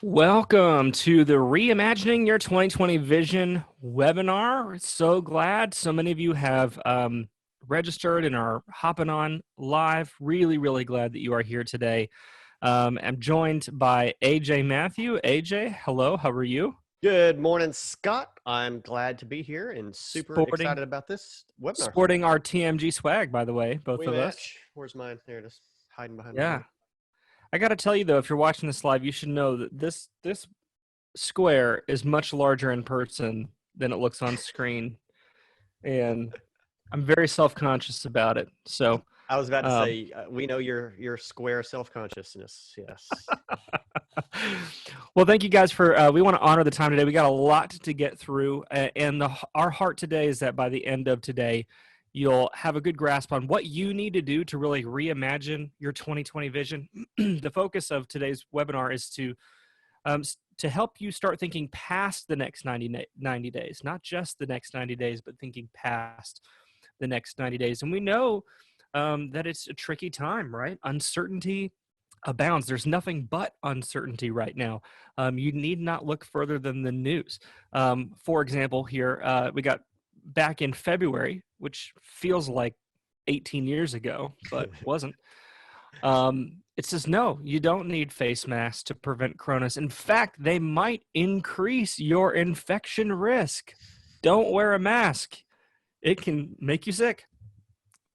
Welcome to the Reimagining Your 2020 Vision webinar. So glad so many of you have registered and are hopping on live. Really glad that you are here today. I'm joined by AJ Matthew. AJ, hello, how are you? Good morning, Scott. I'm glad to be here and super excited about this webinar. Sporting our TMG swag, by the way, both of us. Where's mine? There it is, hiding behind Yeah. mine. I got to tell you, though, if you're watching this live, you should know that this square is much larger in person than it looks on screen. And I'm very self-conscious about it. So I was about to say, we know your square self-consciousness. Yes. Well, thank you guys for, we want to honor the time today. We got a lot to get through, and our heart today is that by the end of today, you'll have a good grasp on what you need to do to really reimagine your 2020 vision. The focus of today's webinar is to help you start thinking past the next 90 days, not just the next 90 days, but thinking past the next 90 days. And we know that it's a tricky time, right? Uncertainty abounds. There's nothing but uncertainty right now. You need not look further than the news. For example, here, we got back in February, which feels like 18 years ago, but wasn't. It says, no, you don't need face masks to prevent coronas. In fact, they might increase your infection risk. Don't wear a mask. It can make you sick.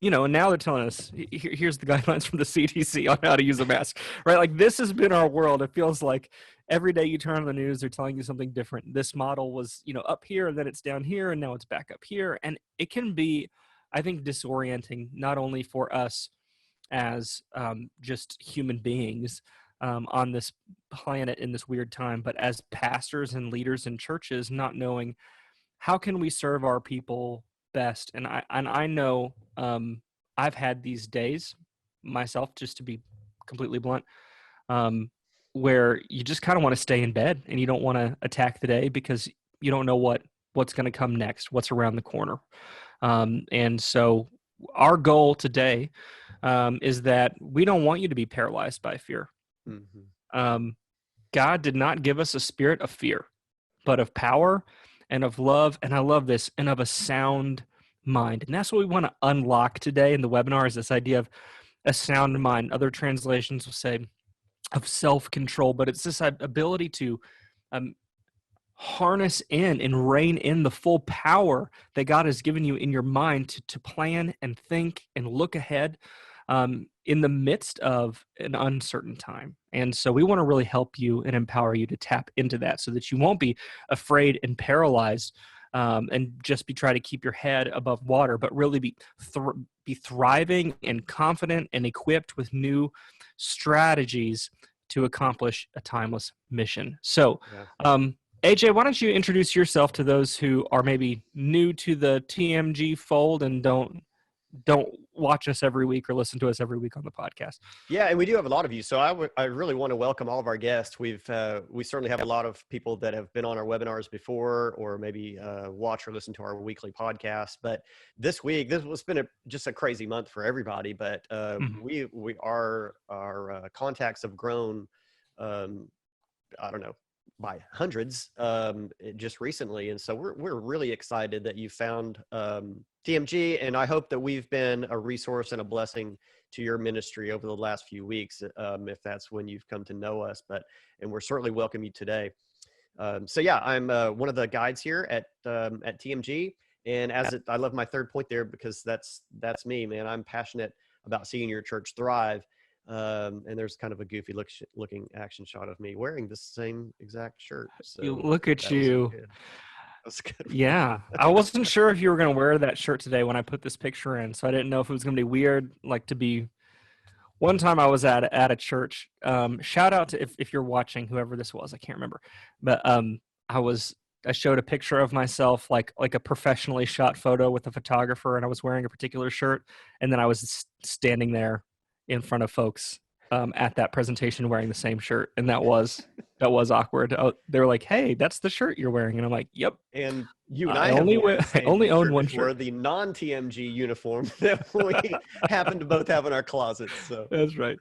You know, and now they're telling us, here's the guidelines from the CDC on how to use a mask, right? Like, this has been our world. It feels like every day you turn on the news, they're telling you something different. This model was, up here, and then it's down here, and now it's back up here. And it can be, I think, disorienting, not only for us as just human beings on this planet in this weird time, but as pastors and leaders in churches, not knowing how can we serve our people best. And I know I've had these days myself, just to be completely blunt, where you just kind of want to stay in bed and you don't want to attack the day because you don't know what's going to come next, what's around the corner. And so our goal today is that we don't want you to be paralyzed by fear. Mm-hmm. God did not give us a spirit of fear, but of power and of love, and I love this, and of a sound mind. And that's what we want to unlock today in the webinar, is this idea of a sound mind. Other translations will say of self-control, but it's this ability to harness in and rein in the full power that God has given you in your mind to plan and think and look ahead in the midst of an uncertain time. And so we want to really help you and empower you to tap into that so that you won't be afraid and paralyzed and just be trying to keep your head above water, but really be thriving and confident and equipped with new strategies to accomplish a timeless mission. So, AJ, why don't you introduce yourself to those who are maybe new to the TMG fold and don't watch us every week or listen to us every week on the podcast. Yeah, and we do have a lot of you. So I really want to welcome all of our guests. We certainly have a lot of people that have been on our webinars before, or maybe watch or listen to our weekly podcast. But this week, this has been just a crazy month for everybody. But our contacts have grown. I don't know, by hundreds just recently. And so we're really excited that you found TMG, and I hope that we've been a resource and a blessing to your ministry over the last few weeks, if that's when you've come to know us. And we're certainly welcome you today. So yeah, I'm one of the guides here at TMG, and I love my third point there, because that's me, man. I'm passionate about seeing your church thrive. And there's kind of a goofy looking action shot of me wearing the same exact shirt. So look at you. That's good. Yeah. I wasn't sure if you were going to wear that shirt today when I put this picture in. So I didn't know if it was going to be weird, like to be. One time I was at a church, shout out to, if you're watching, whoever this was, I can't remember, but I showed a picture of myself, like a professionally shot photo with a photographer, and I was wearing a particular shirt. And then I was standing there in front of folks at that presentation wearing the same shirt. And that was That was awkward. Oh, they were like, "Hey, that's the shirt you're wearing," and I'm like, "Yep, And you and I I have only worn the I same only own shirt one before, shirt." the non-TMG uniform that we happen to both have in our closets. So That's right.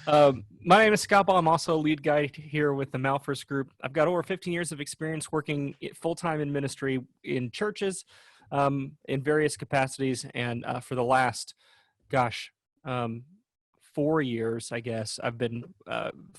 My name is Scott Ball. I'm also a lead guide here with the Malfers Group. I've got over 15 years of experience working full-time in ministry in churches in various capacities. And for the last, gosh, 4 years, I guess, I've been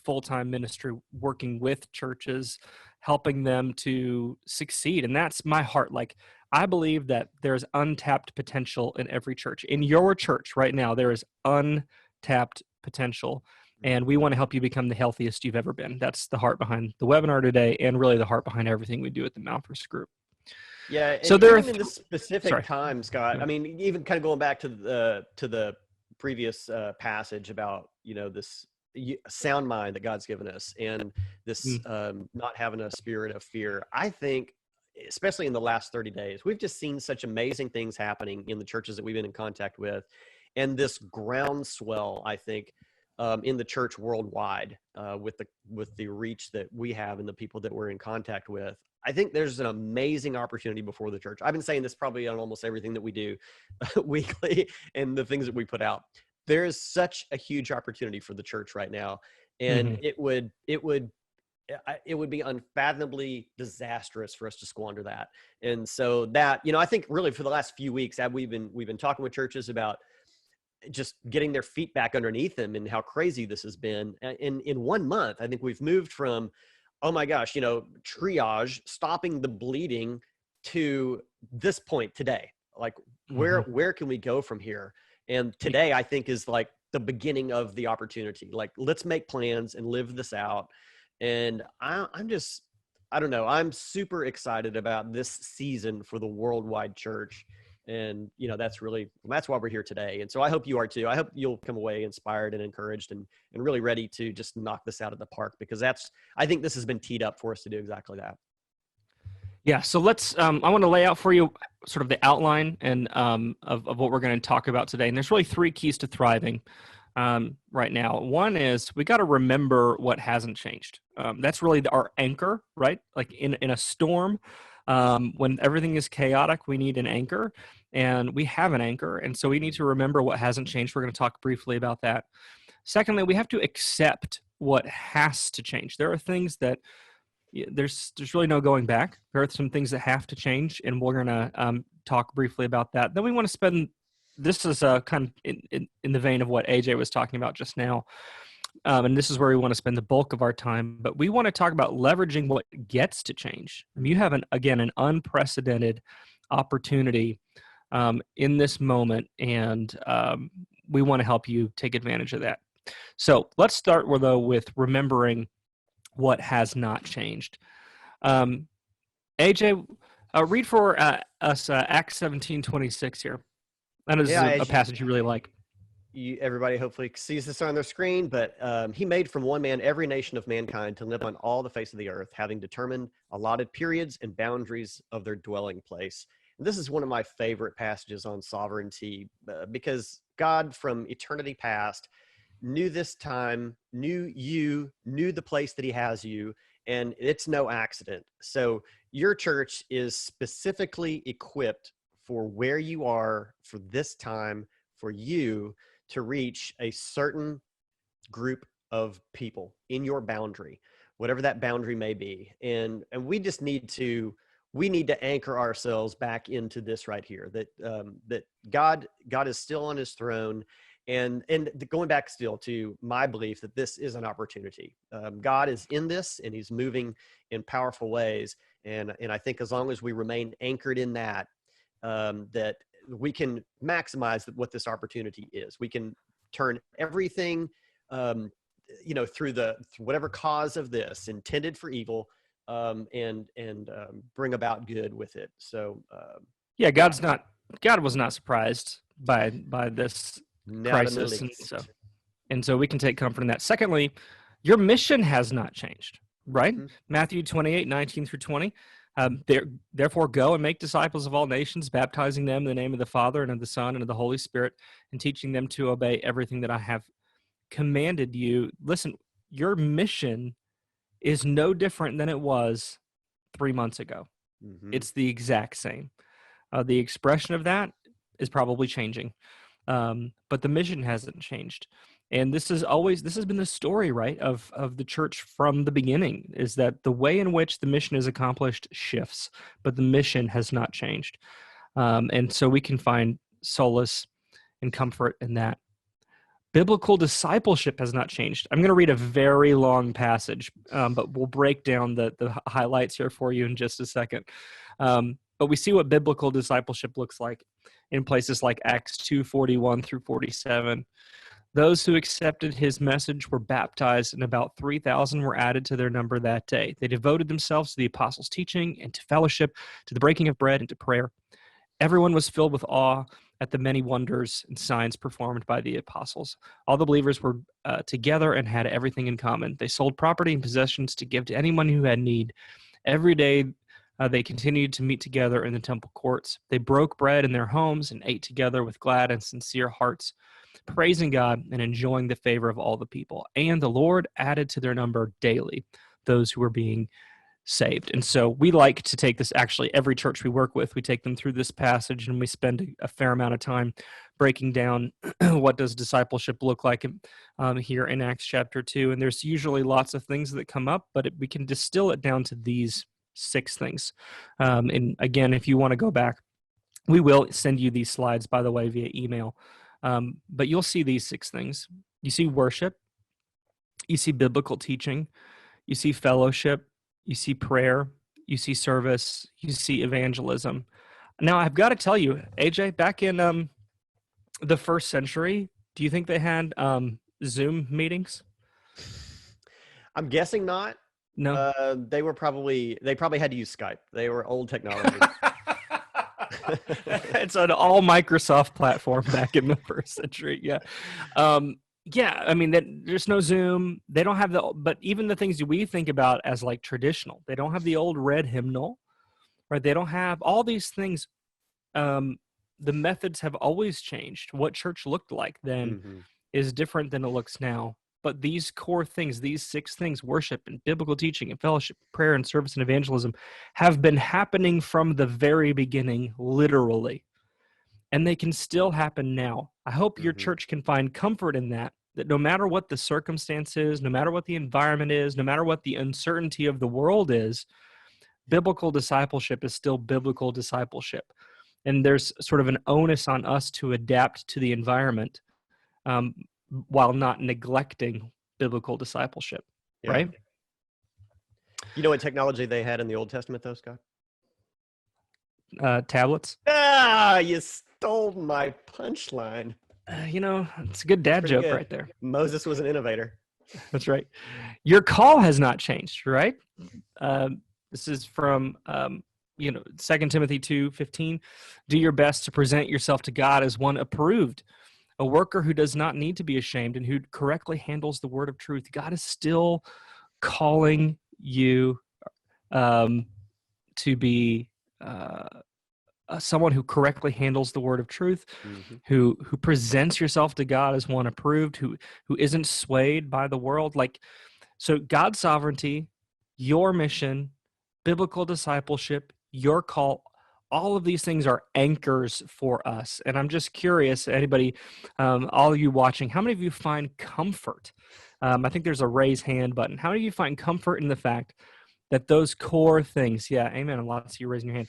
full-time ministry working with churches, helping them to succeed. And that's my heart. Like, I believe that there's untapped potential in every church. In your church right now, there is untapped potential. And we want to help you become the healthiest you've ever been. That's the heart behind the webinar today, and really the heart behind everything we do at the Malfers Group. yeah, So and there are even in this specific sorry. time, Scott, I mean, even kind of going back to the previous passage about, this sound mind that God's given us, and this not having a spirit of fear. I think, especially in the last 30 days, we've just seen such amazing things happening in the churches that we've been in contact with, and this groundswell, I think, in the church worldwide, with the reach that we have and the people that we're in contact with. I think there's an amazing opportunity before the church. I've been saying this probably on almost everything that we do weekly and the things that we put out. There is such a huge opportunity for the church right now, and it would be unfathomably disastrous for us to squander that. And so that, I think really for the last few weeks, we've been talking with churches about just getting their feet back underneath them and how crazy this has been. In 1 month, I think we've moved from, oh my gosh, triage, stopping the bleeding, to this point today. Like, where can we go from here? And today, I think, is like the beginning of the opportunity. Like, let's make plans and live this out. And I don't know, I'm super excited about this season for the worldwide church. And, that's why we're here today. And so I hope you are too. I hope you'll come away inspired and encouraged and really ready to just knock this out of the park, because I think this has been teed up for us to do exactly that. Yeah. So let's, I want to lay out for you sort of the outline and of what we're going to talk about today. And there's really 3 keys to thriving right now. One is we got to remember what hasn't changed. That's really our anchor, right? Like in a storm, when everything is chaotic, we need an anchor, and we have an anchor. And so we need to remember what hasn't changed. We're going to talk briefly about that. Secondly, we have to accept what has to change. There are things that there's really no going back. There are some things that have to change, and we're going to talk briefly about that. Then we want to spend, this is kind of in the vein of what AJ was talking about just now. And this is where we want to spend the bulk of our time, but we want to talk about leveraging what gets to change. I mean, you have an unprecedented opportunity in this moment, and we want to help you take advantage of that. So let's start with remembering what has not changed. AJ, read for us Acts 17:26 here. That is a passage you really like. Everybody hopefully sees this on their screen, but he made from one man every nation of mankind to live on all the face of the earth, having determined allotted periods and boundaries of their dwelling place. And this is one of my favorite passages on sovereignty, because God from eternity past knew this time, knew you, knew the place that he has you, and it's no accident. So your church is specifically equipped for where you are for this time, for you to reach a certain group of people in your boundary, whatever that boundary may be. And we just need to anchor ourselves back into this right here, that God is still on his throne. And going back still to my belief that this is an opportunity. God is in this, and he's moving in powerful ways. And I think as long as we remain anchored in that, that we can maximize what this opportunity is. We can turn everything, through whatever cause of this intended for evil, and bring about good with it. So, God was not surprised by this crisis, and so we can take comfort in that. Secondly, your mission has not changed, right? Mm-hmm. Matthew 28:19-20. Therefore, go and make disciples of all nations, baptizing them in the name of the Father and of the Son and of the Holy Spirit, and teaching them to obey everything that I have commanded you. Listen, your mission is no different than it was 3 months ago. Mm-hmm. It's the exact same. The expression of that is probably changing, but the mission hasn't changed. And this has been the story, right, of the church from the beginning, is that the way in which the mission is accomplished shifts, but the mission has not changed. And so we can find solace and comfort in that. Biblical discipleship has not changed. I'm going to read a very long passage, but we'll break down the highlights here for you in just a second. But we see what biblical discipleship looks like in places like Acts 2:41 through 47. Those who accepted his message were baptized, and about 3,000 were added to their number that day. They devoted themselves to the apostles' teaching and to fellowship, to the breaking of bread and to prayer. Everyone was filled with awe at the many wonders and signs performed by the apostles. All the believers were together and had everything in common. They sold property and possessions to give to anyone who had need. Every day they continued to meet together in the temple courts. They broke bread in their homes and ate together with glad and sincere hearts, praising God and enjoying the favor of all the people. And the Lord added to their number daily those who were being saved. And so we like to take this, actually every church we work with, we take them through this passage and we spend a fair amount of time breaking down what does discipleship look like here in Acts chapter 2. And there's usually lots of things that come up, but we can distill it down to these 6 things. And again, if you want to go back, we will send you these slides, by the way, via email. But you'll see these 6 things. You see worship, you see biblical teaching, you see fellowship, you see prayer, you see service, you see evangelism. Now, I've got to tell you, AJ, back in the first century, do you think they had Zoom meetings? I'm guessing not. No. They probably had to use Skype. They were old technology. It's an all Microsoft platform back in the first century. Yeah. Yeah, I mean, there's no Zoom. They don't have but even the things we think about as like traditional, they don't have the old red hymnal, right? They don't have all these things. The methods have always changed. What church looked like then is different than it looks now. But these core things, these 6 things, worship and biblical teaching and fellowship, prayer and service and evangelism, have been happening from the very beginning, literally. And they can still happen now. I hope your church can find comfort in that no matter what the circumstance is, no matter what the environment is, no matter what the uncertainty of the world is, biblical discipleship is still biblical discipleship. And there's sort of an onus on us to adapt to the environment while not neglecting biblical discipleship, right? You know what technology they had in the Old Testament, though, Scott? Tablets. You stole my punchline. It's a good dad joke right there. Moses was an innovator. That's right. Your call has not changed, right? This is from 2 Timothy 2:15. Do your best to present yourself to God as one approved, a worker who does not need to be ashamed and who correctly handles the word of truth. God is still calling you to be someone who correctly handles the word of truth, who presents yourself to God as one approved, who isn't swayed by the world. So God's sovereignty, your mission, biblical discipleship, your call, all of these things are anchors for us. And I'm just curious, anybody, all of you watching, how many of you find comfort? I think there's a raise hand button. How many of you find comfort in the fact that those core things, yeah, amen, lots of you raising your hand,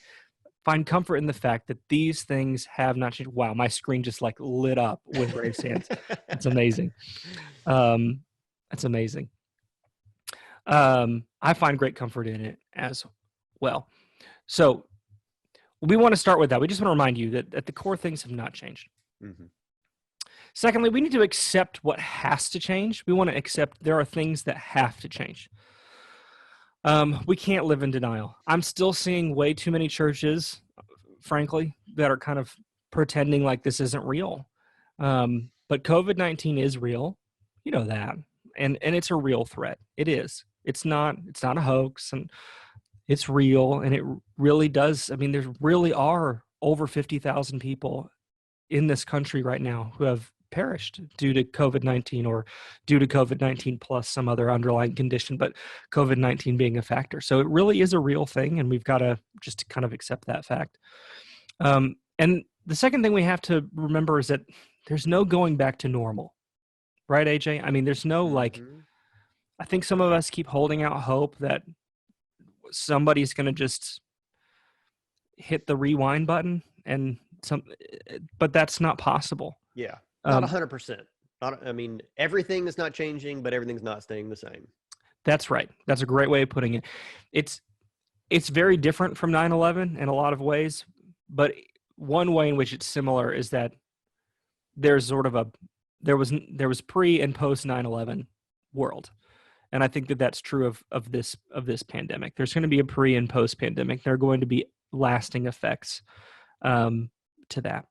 find comfort in the fact that these things have not changed? Wow, my screen just lit up with raised hands. It's amazing. That's amazing. I find great comfort in it as well. So we want to start with that. We just want to remind you that the core things have not changed. Secondly, we need to accept what has to change. We want to accept there are things that have to change. We can't live in denial. I'm still seeing way too many churches, frankly, that are kind of pretending like this isn't real. But COVID-19 is real. You know that. And it's a real threat. It is. It's not a hoax, and it's real, and it really does. I mean, there really are over 50,000 people in this country right now who have perished due to COVID-19 or due to COVID-19 plus some other underlying condition, but COVID-19 being a factor. So it really is a real thing, and we've got to just kind of accept that fact. And the second thing we have to remember is that there's no going back to normal, right, AJ? I mean, there's no I think some of us keep holding out hope that somebody's going to just hit the rewind button but that's not possible. Yeah. Not 100%. I mean, everything is not changing, but everything's not staying the same. That's right. That's a great way of putting it. It's very different from 9/11 in a lot of ways, but one way in which it's similar is that there's sort of there was pre and post 9/11 world. And I think that that's true of this pandemic. There's going to be a pre and post pandemic. There are going to be lasting effects to that.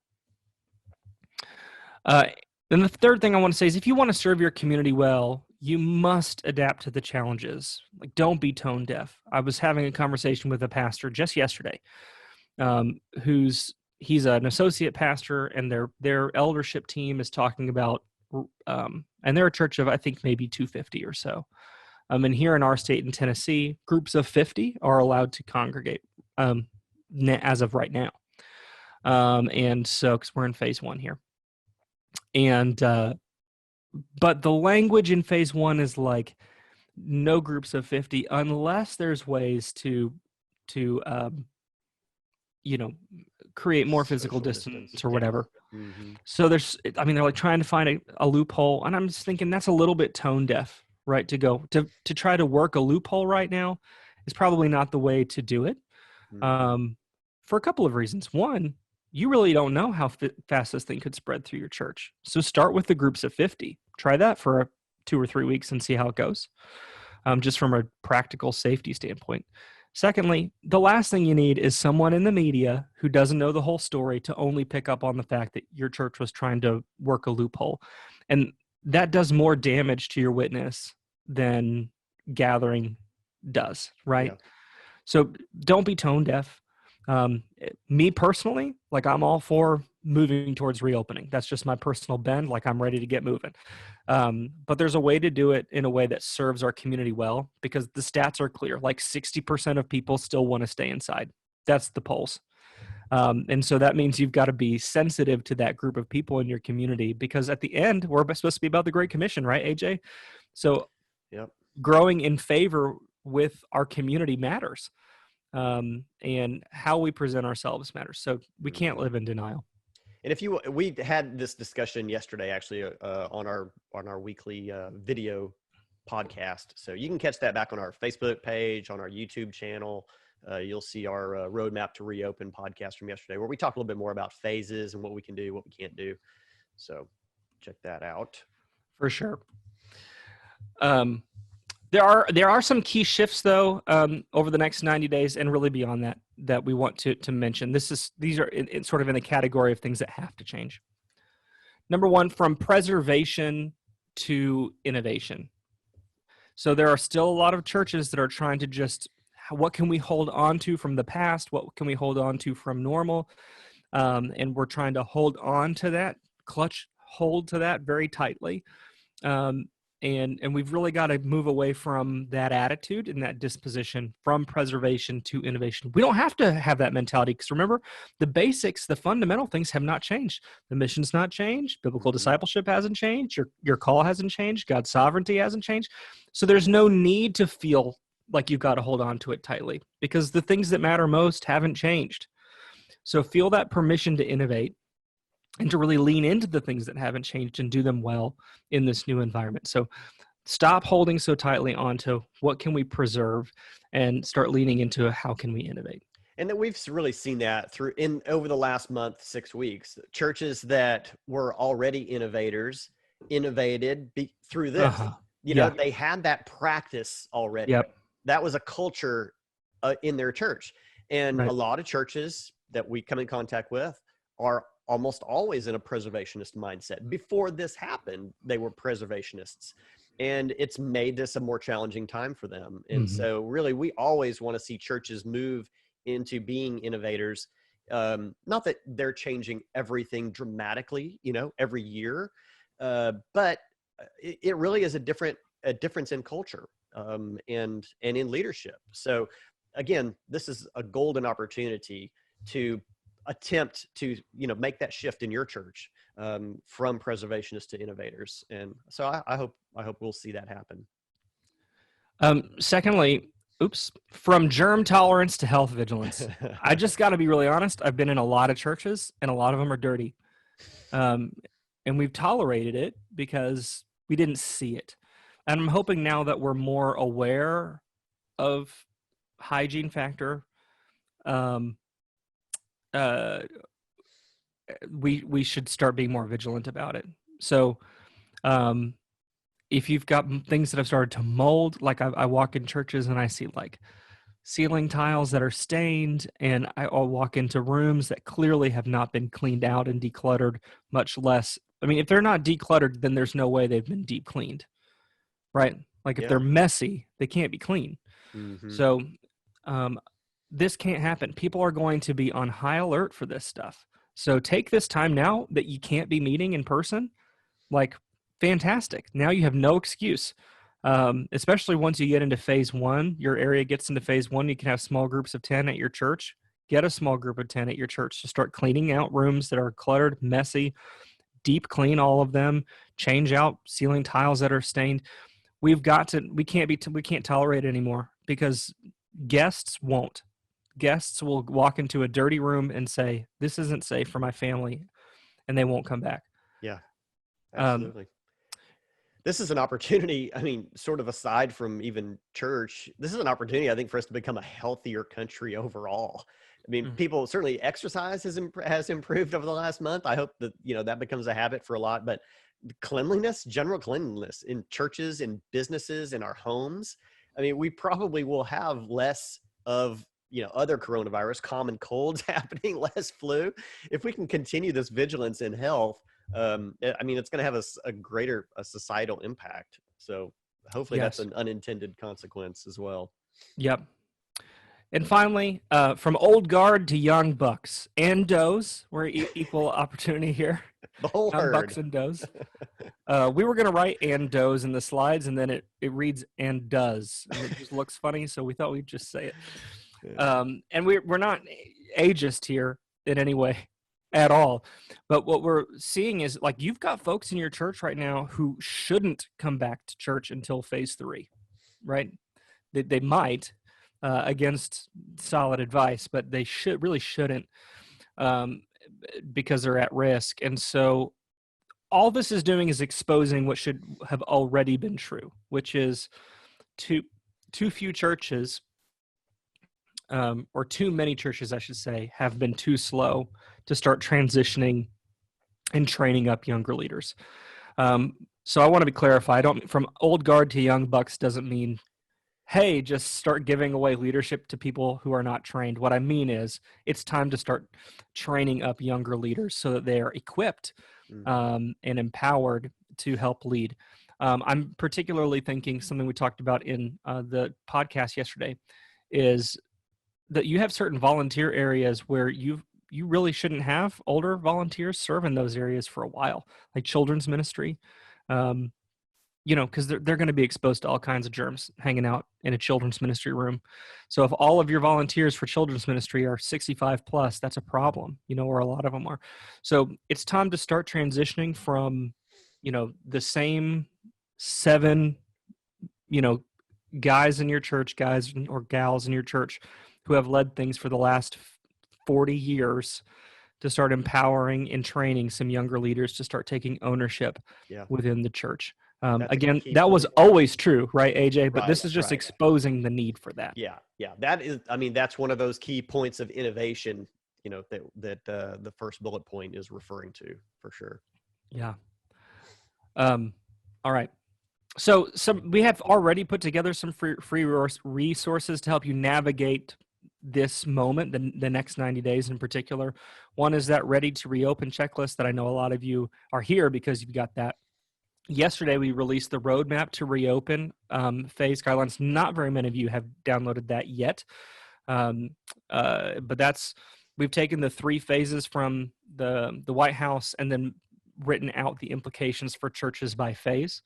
Then the third thing I want to say is if you want to serve your community well, you must adapt to the challenges. Like, don't be tone deaf. I was having a conversation with a pastor just yesterday, he's an associate pastor, and their eldership team is talking about, and they're a church of, I think, maybe 250 or so. And here in our state in Tennessee, groups of 50 are allowed to congregate as of right now. And so, because we're in phase 1 here. And, but the language in phase 1 is like no groups of 50 unless there's ways to create more physical distance or whatever. Mm-hmm. So they're like trying to find a loophole. And I'm just thinking that's a little bit tone deaf, right? To try to work a loophole right now is probably not the way to do it. Mm-hmm. For a couple of reasons. One, you really don't know how fast this thing could spread through your church. So start with the groups of 50. Try that for 2 or 3 weeks and see how it goes, just from a practical safety standpoint. Secondly, the last thing you need is someone in the media who doesn't know the whole story to only pick up on the fact that your church was trying to work a loophole. And that does more damage to your witness than gathering does, right? Yeah. So don't be tone deaf. Me personally, like, I'm all for moving towards reopening. That's just my personal bend. Like, I'm ready to get moving. But there's a way to do it in a way that serves our community well, because the stats are clear. Like 60% of people still want to stay inside. That's the polls. And so that means you've got to be sensitive to that group of people in your community, because at the end, we're supposed to be about the Great Commission, right, AJ? So growing in favor with our community matters. And how we present ourselves matters. So we can't live in denial. And we had this discussion yesterday, actually, on our weekly video podcast. So you can catch that back on our Facebook page, on our YouTube channel. You'll see our Roadmap to Reopen podcast from yesterday, where we talk a little bit more about phases and what we can do, what we can't do. So check that out. For sure. There are some key shifts, though, over the next 90 days and really beyond that we want to mention. These are sort of in the category of things that have to change. Number one, from preservation to innovation. So there are still a lot of churches that are trying to just, what can we hold on to from the past? What can we hold on to from normal? And we're trying to hold on to that, hold to that very tightly. And we've really got to move away from that attitude and that disposition, from preservation to innovation. We don't have to have that mentality, because remember, the basics, the fundamental things have not changed. The mission's not changed. Biblical discipleship hasn't changed. Your call hasn't changed. God's sovereignty hasn't changed. So there's no need to feel like you've got to hold on to it tightly, because the things that matter most haven't changed. So feel that permission to innovate and to really lean into the things that haven't changed and do them well in this new environment. So stop holding so tightly onto what can we preserve and start leaning into how can we innovate. And that we've really seen that over the last month, 6 weeks. Churches that were already innovators innovated through this. They had that practice already. Yep. That was a culture in their church. And a lot of churches that we come in contact with are almost always in a preservationist mindset. Before this happened, they were preservationists, and it's made this a more challenging time for them. And so really, we always want to see churches move into being innovators. Not that they're changing everything dramatically, every year, but it really is a difference in culture, and in leadership. So again, this is a golden opportunity to attempt to, make that shift in your church, from preservationists to innovators. And so I hope we'll see that happen. Secondly, from germ tolerance to health vigilance. I just got to be really honest. I've been in a lot of churches, and a lot of them are dirty. And we've tolerated it because we didn't see it. And I'm hoping now that we're more aware of hygiene factor, we should start being more vigilant about it. So if you've got things that have started to mold, like I walk in churches and I see like ceiling tiles that are stained, and I'll walk into rooms that clearly have not been cleaned out and decluttered, much less. I mean, if they're not decluttered, then there's no way they've been deep cleaned, right? Like if they're messy, they can't be clean. Mm-hmm. So this can't happen. People are going to be on high alert for this stuff. So take this time now that you can't be meeting in person, like fantastic. Now you have no excuse. Especially once you get into phase 1, your area gets into phase 1, you can have small groups of 10 at your church. Get a small group of 10 at your church to start cleaning out rooms that are cluttered, messy, deep clean all of them, change out ceiling tiles that are stained. We can't tolerate it anymore, because guests won't. Guests will walk into a dirty room and say, this isn't safe for my family, and they won't come back. Yeah, absolutely. This is an opportunity, I mean, sort of aside from even church, this is an opportunity, I think, for us to become a healthier country overall. I mean, people, certainly exercise has improved over the last month. I hope that, that becomes a habit for a lot, but cleanliness, general cleanliness in churches, in businesses, in our homes. I mean, we probably will have less of, other coronavirus, common colds happening, less flu. If we can continue this vigilance in health, I mean, it's going to have a greater societal impact. So hopefully that's an unintended consequence as well. Yep. And finally, from old guard to young bucks and does, we're equal opportunity here. The whole herd. Bucks and does. We were going to write and does in the slides, and then it reads and does. And it just looks funny, so we thought we'd just say it. And we're not ageist here in any way at all. But what we're seeing is, like, you've got folks in your church right now who shouldn't come back to church until phase 3, right? They might, against solid advice, but they really shouldn't, because they're at risk. And so all this is doing is exposing what should have already been true, which is too few churches, or too many churches, I should say, have been too slow to start transitioning and training up younger leaders. So I want to be clarified. From old guard to young bucks doesn't mean, hey, just start giving away leadership to people who are not trained. What I mean is, it's time to start training up younger leaders so that they are equipped and empowered to help lead. I'm particularly thinking something we talked about in the podcast yesterday is that you have certain volunteer areas where you really shouldn't have older volunteers serve in those areas for a while, like children's ministry. Because they're going to be exposed to all kinds of germs hanging out in a children's ministry room. So if all of your volunteers for children's ministry are 65 plus, that's a problem, or a lot of them are. So it's time to start transitioning from, the same 7, guys in your church, guys or gals in your church who have led things for the last 40 years, to start empowering and training some younger leaders to start taking ownership within the church. Again, that was always true, right, AJ? But this is just exposing the need for that. Yeah. That is, I mean, that's one of those key points of innovation, that the first bullet point is referring to, for sure. Yeah. All right. So we have already put together some free resources to help you navigate this moment, the next 90 days in particular. One is that ready to reopen checklist that I know a lot of you are here because you've got that. Yesterday, we released the roadmap to reopen phase guidelines. Not very many of you have downloaded that yet, but we've taken the 3 phases from the White House and then written out the implications for churches by phase.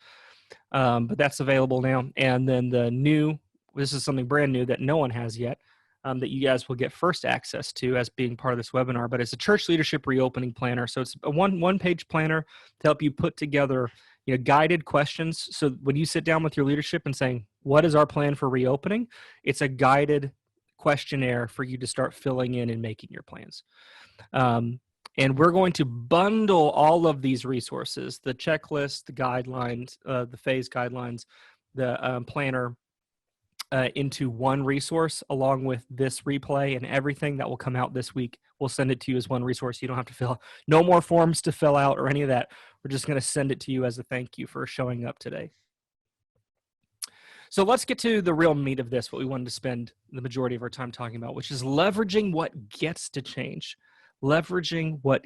But that's available now. And then this is something brand new that no one has yet, that you guys will get first access to as being part of this webinar. But it's a church leadership reopening planner. So it's a one-page planner to help you put together, guided questions. So when you sit down with your leadership and saying, what is our plan for reopening? It's a guided questionnaire for you to start filling in and making your plans. And we're going to bundle all of these resources, the checklist, the guidelines, the phase guidelines, the planner, into one resource along with this replay and everything that will come out this week. We'll send it to you as one resource. You don't have to no more forms to fill out or any of that. We're just going to send it to you as a thank you for showing up today. So let's get to the real meat of this, what we wanted to spend the majority of our time talking about, which is leveraging what gets to change. Leveraging what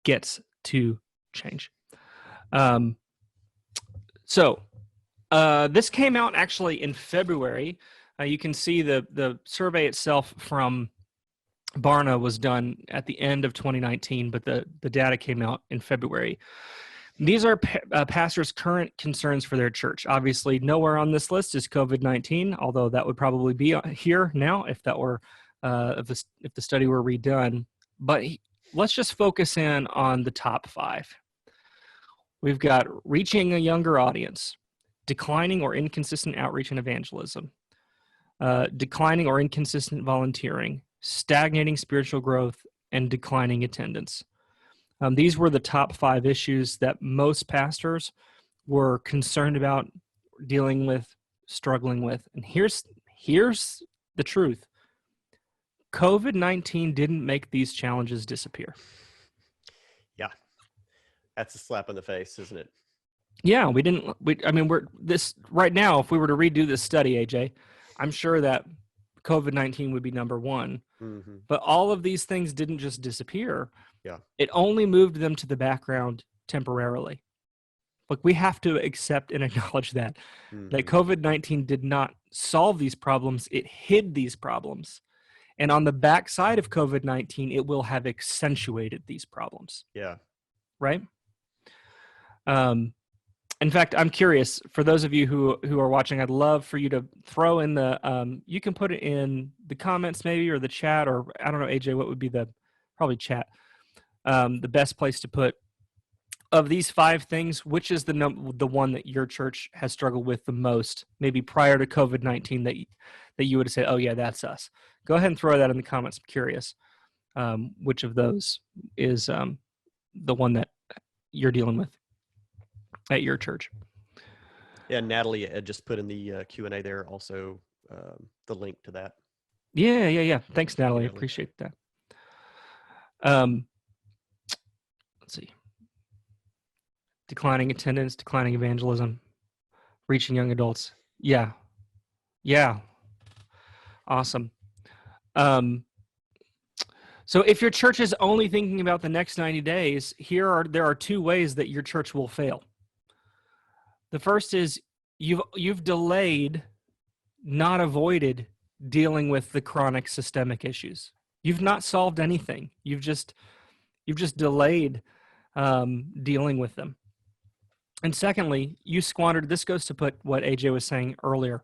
gets to change. This came out actually in February. You can see the survey itself from Barna was done at the end of 2019, but the data came out in February. These are pastors' current concerns for their church. Obviously, nowhere on this list is COVID-19, although that would probably be here now if that were if the study were redone. But let's just focus in on the top 5. We've got reaching a younger audience, declining or inconsistent outreach and evangelism, declining or inconsistent volunteering, stagnating spiritual growth, and declining attendance. These were the top 5 issues that most pastors were concerned about, dealing with, struggling with. And here's the truth. COVID-19 didn't make these challenges disappear. Yeah. That's a slap in the face, isn't it? Yeah, we're this right now, if we were to redo this study, AJ, I'm sure that COVID-19 would be number 1. Mm-hmm. But all of these things didn't just disappear. Yeah. It only moved them to the background temporarily. Like, we have to accept and acknowledge that COVID-19 did not solve these problems. It hid these problems. And on the backside of COVID-19, it will have accentuated these problems. Yeah. Right? In fact, I'm curious, for those of you who are watching, I'd love for you to throw in you can put it in the comments maybe, or the chat, or I don't know, AJ, what would be probably chat, the best place to put, of these 5 things, which is the one that your church has struggled with the most, maybe prior to COVID-19, that you would have said, oh yeah, that's us. Go ahead and throw that in the comments. I'm curious which of those is the one that you're dealing with at your church. Yeah, Natalie just put in the Q&A there also the link to that. Yeah. Thanks, Natalie. I appreciate that. Let's see. Declining attendance, declining evangelism, reaching young adults. Yeah. Awesome. So if your church is only thinking about the next 90 days, there are 2 ways that your church will fail. The first is you've delayed, not avoided, dealing with the chronic systemic issues. You've not solved anything. You've just delayed dealing with them. And secondly, you squandered, this goes to put what AJ was saying earlier,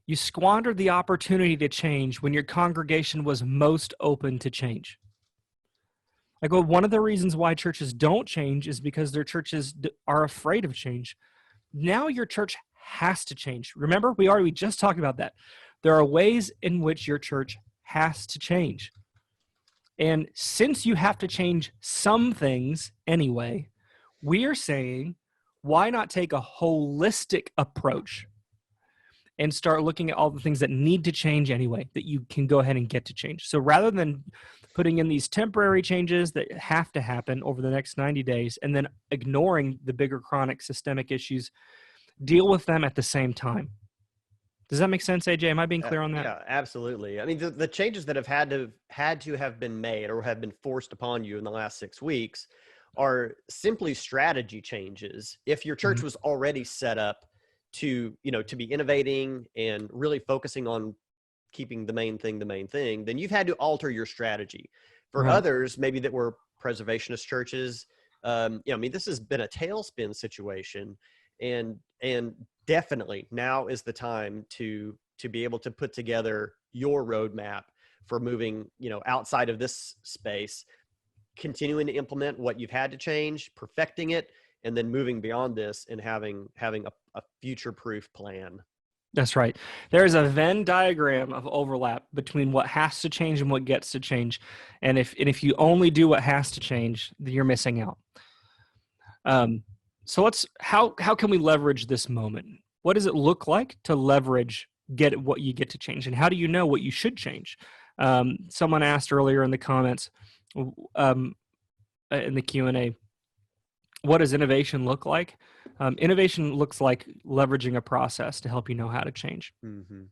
you squandered the opportunity to change when your congregation was most open to change. Like, well, one of the reasons why churches don't change is because their churches are afraid of change. Now your church has to change. Remember, we just talked about that. There are ways in which your church has to change. And since you have to change some things anyway, we are saying, why not take a holistic approach and start looking at all the things that need to change anyway, that you can go ahead and get to change. So rather than putting in these temporary changes that have to happen over the next 90 days and then ignoring the bigger chronic systemic issues, deal with them at the same time. Does that make sense, AJ? Am I being clear on that? Yeah, absolutely. I mean, the changes that have had to have been made or have been forced upon you in the last 6 weeks are simply strategy changes. If your church was already set up to be innovating and really focusing on keeping the main thing, then you've had to alter your strategy. For others, maybe that were preservationist churches, I mean, this has been a tailspin situation, and definitely now is the time to be able to put together your roadmap for moving, outside of this space, continuing to implement what you've had to change, perfecting it, and then moving beyond this and having a future-proof plan. That's right. There is a Venn diagram of overlap between what has to change and what gets to change. And if you only do what has to change, you're missing out. So how can we leverage this moment? What does it look like to leverage what you get to change? And how do you know what you should change? Someone asked earlier in the comments, in the Q&A, what does innovation look like? Innovation looks like leveraging a process to help you know how to change. Mm-hmm.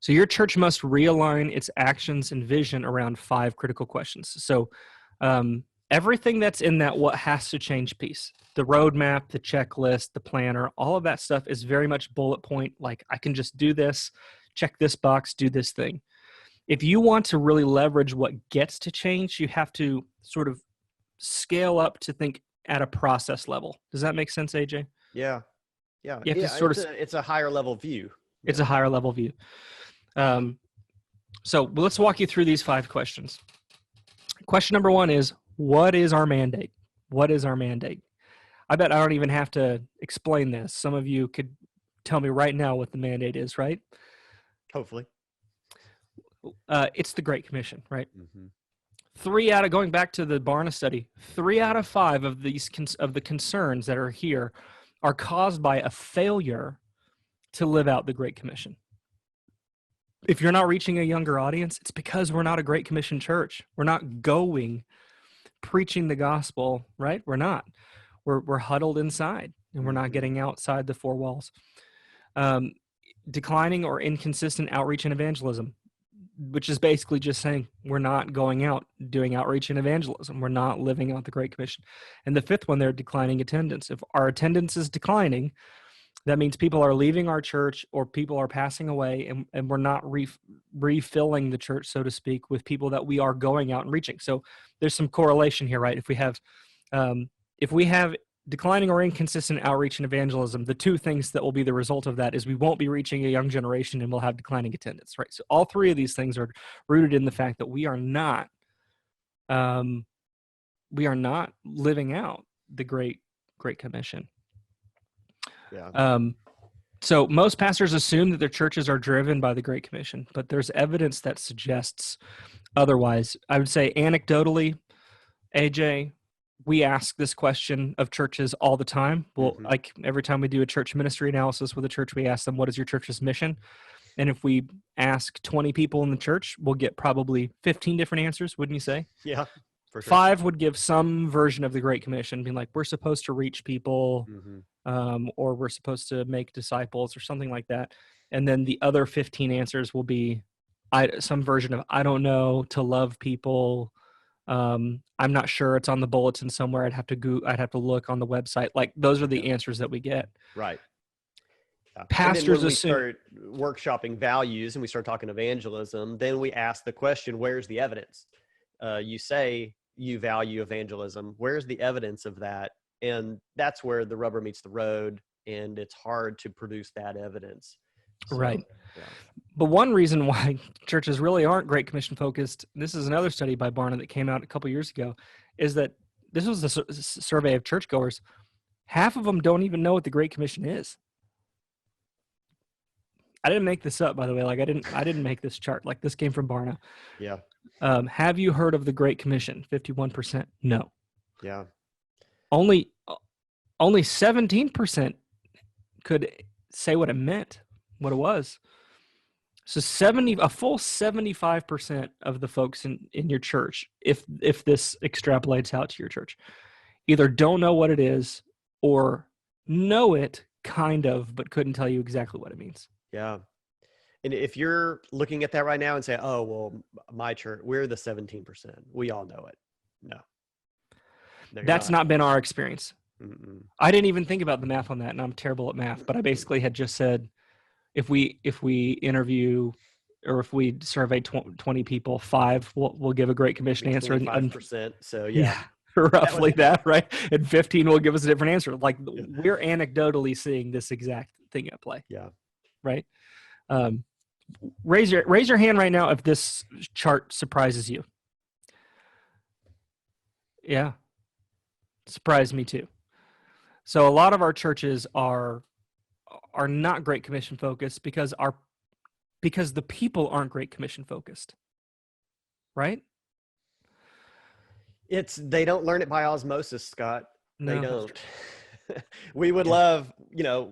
So your church must realign its actions and vision around 5 critical questions. So everything that's in that what has to change piece, the roadmap, the checklist, the planner, all of that stuff is very much bullet point, like I can just do this, check this box, do this thing. If you want to really leverage what gets to change, you have to sort of scale up to think at a process level. Does that make sense, AJ? Yeah. You have to sort of, it's a higher level view. It's a higher level view. So let's walk you through these 5 questions. Question number 1 is, what is our mandate? What is our mandate? I bet I don't even have to explain this. Some of you could tell me right now what the mandate is, right? Hopefully. It's the Great Commission, right? Mm-hmm. Going back to the Barna study, 3 out of 5 of these of the concerns that are here are caused by a failure to live out the Great Commission. If you're not reaching a younger audience, it's because we're not a Great Commission church. We're not going preaching the gospel, right? We're not. We're huddled inside, and we're not getting outside the 4 walls. Declining or inconsistent outreach and evangelism, which is basically just saying we're not going out doing outreach and evangelism. We're not living out the Great Commission. And the 5th one, they're declining attendance. If our attendance is declining, that means people are leaving our church or people are passing away, and we're not refilling the church, so to speak, with people that we are going out and reaching. So there's some correlation here, right? If we have declining or inconsistent outreach and evangelism, the 2 things that will be the result of that is we won't be reaching a young generation and we'll have declining attendance, right? So all 3 of these things are rooted in the fact that we are not living out the Great Commission. Yeah. So most pastors assume that their churches are driven by the Great Commission, but there's evidence that suggests otherwise. I would say anecdotally, AJ, we ask this question of churches all the time. Well, like every time we do a church ministry analysis with a church, we ask them, what is your church's mission? And if we ask 20 people in the church, we'll get probably 15 different answers, wouldn't you say? Yeah, for sure. 5 would give some version of the Great Commission, being like, we're supposed to reach people, or we're supposed to make disciples or something like that. And then the other 15 answers will be some version of, I don't know, to love people. I'm not sure, it's on the bulletin somewhere. I'd have to look on the website. Like those are the answers that we get. Right. Yeah. Pastors when we assume start workshopping values and we start talking evangelism, then we ask the question, where's the evidence? You say you value evangelism. Where's the evidence of that? And that's where the rubber meets the road, and it's hard to produce that evidence. So, right. Yeah. But one reason why churches really aren't Great Commission focused, this is another study by Barna that came out a couple years ago, is that this was a survey of churchgoers. Half of them don't even know what the Great Commission is. I didn't make this up, by the way. Like I didn't make this chart. Like this came from Barna. Yeah. Have you heard of the Great Commission? 51%. No. Yeah. Only 17% could say what it meant, what it was. So a full 75% of the folks in your church, if this extrapolates out to your church, either don't know what it is or know it kind of, but couldn't tell you exactly what it means. Yeah. And if you're looking at that right now and say, oh, well, my church, we're the 17%. We all know it. No. That's not been our experience. Mm-mm. I didn't even think about the math on that, and I'm terrible at math, but I basically had just said, if we interview or if we survey 20 people, 5 will give a Great Commission answer. 25%. So yeah. roughly that, right? And 15 will give us a different answer. Like Yeah. we're anecdotally seeing this exact thing at play, Yeah. right? Um, raise your hand right now if this chart surprises you. Yeah, surprised me too. So a lot of our churches are not Great Commission focused because the people aren't Great Commission focused, right? They don't learn it by osmosis, Scott. They No, don't. We would yeah. love,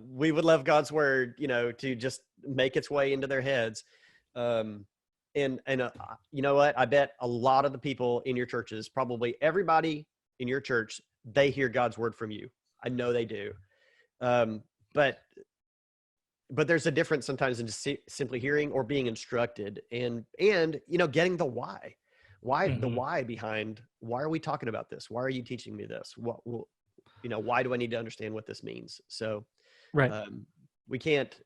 we would love God's word, to just make its way into their heads. And you know what? I bet a lot of the people in your churches, probably everybody in your church, they hear God's word from you. I know they do. But there's a difference sometimes in just simply hearing or being instructed and getting the why. The why behind, why are we talking about this? Why are you teaching me this? Why do I need to understand what this means? So Right. we can't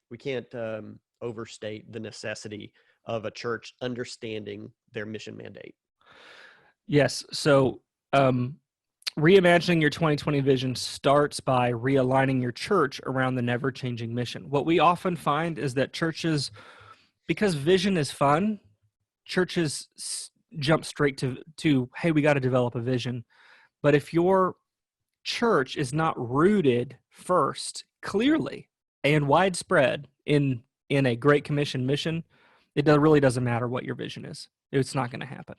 overstate the necessity of a church understanding their mission mandate. Yes. So reimagining your 2020 vision starts by realigning your church around the never-changing mission. What we often find is that churches, because vision is fun, churches jump straight to hey, we got to develop a vision. But if your church is not rooted first, clearly and widespread in a Great Commission mission, it really doesn't matter what your vision is. It's not going to happen.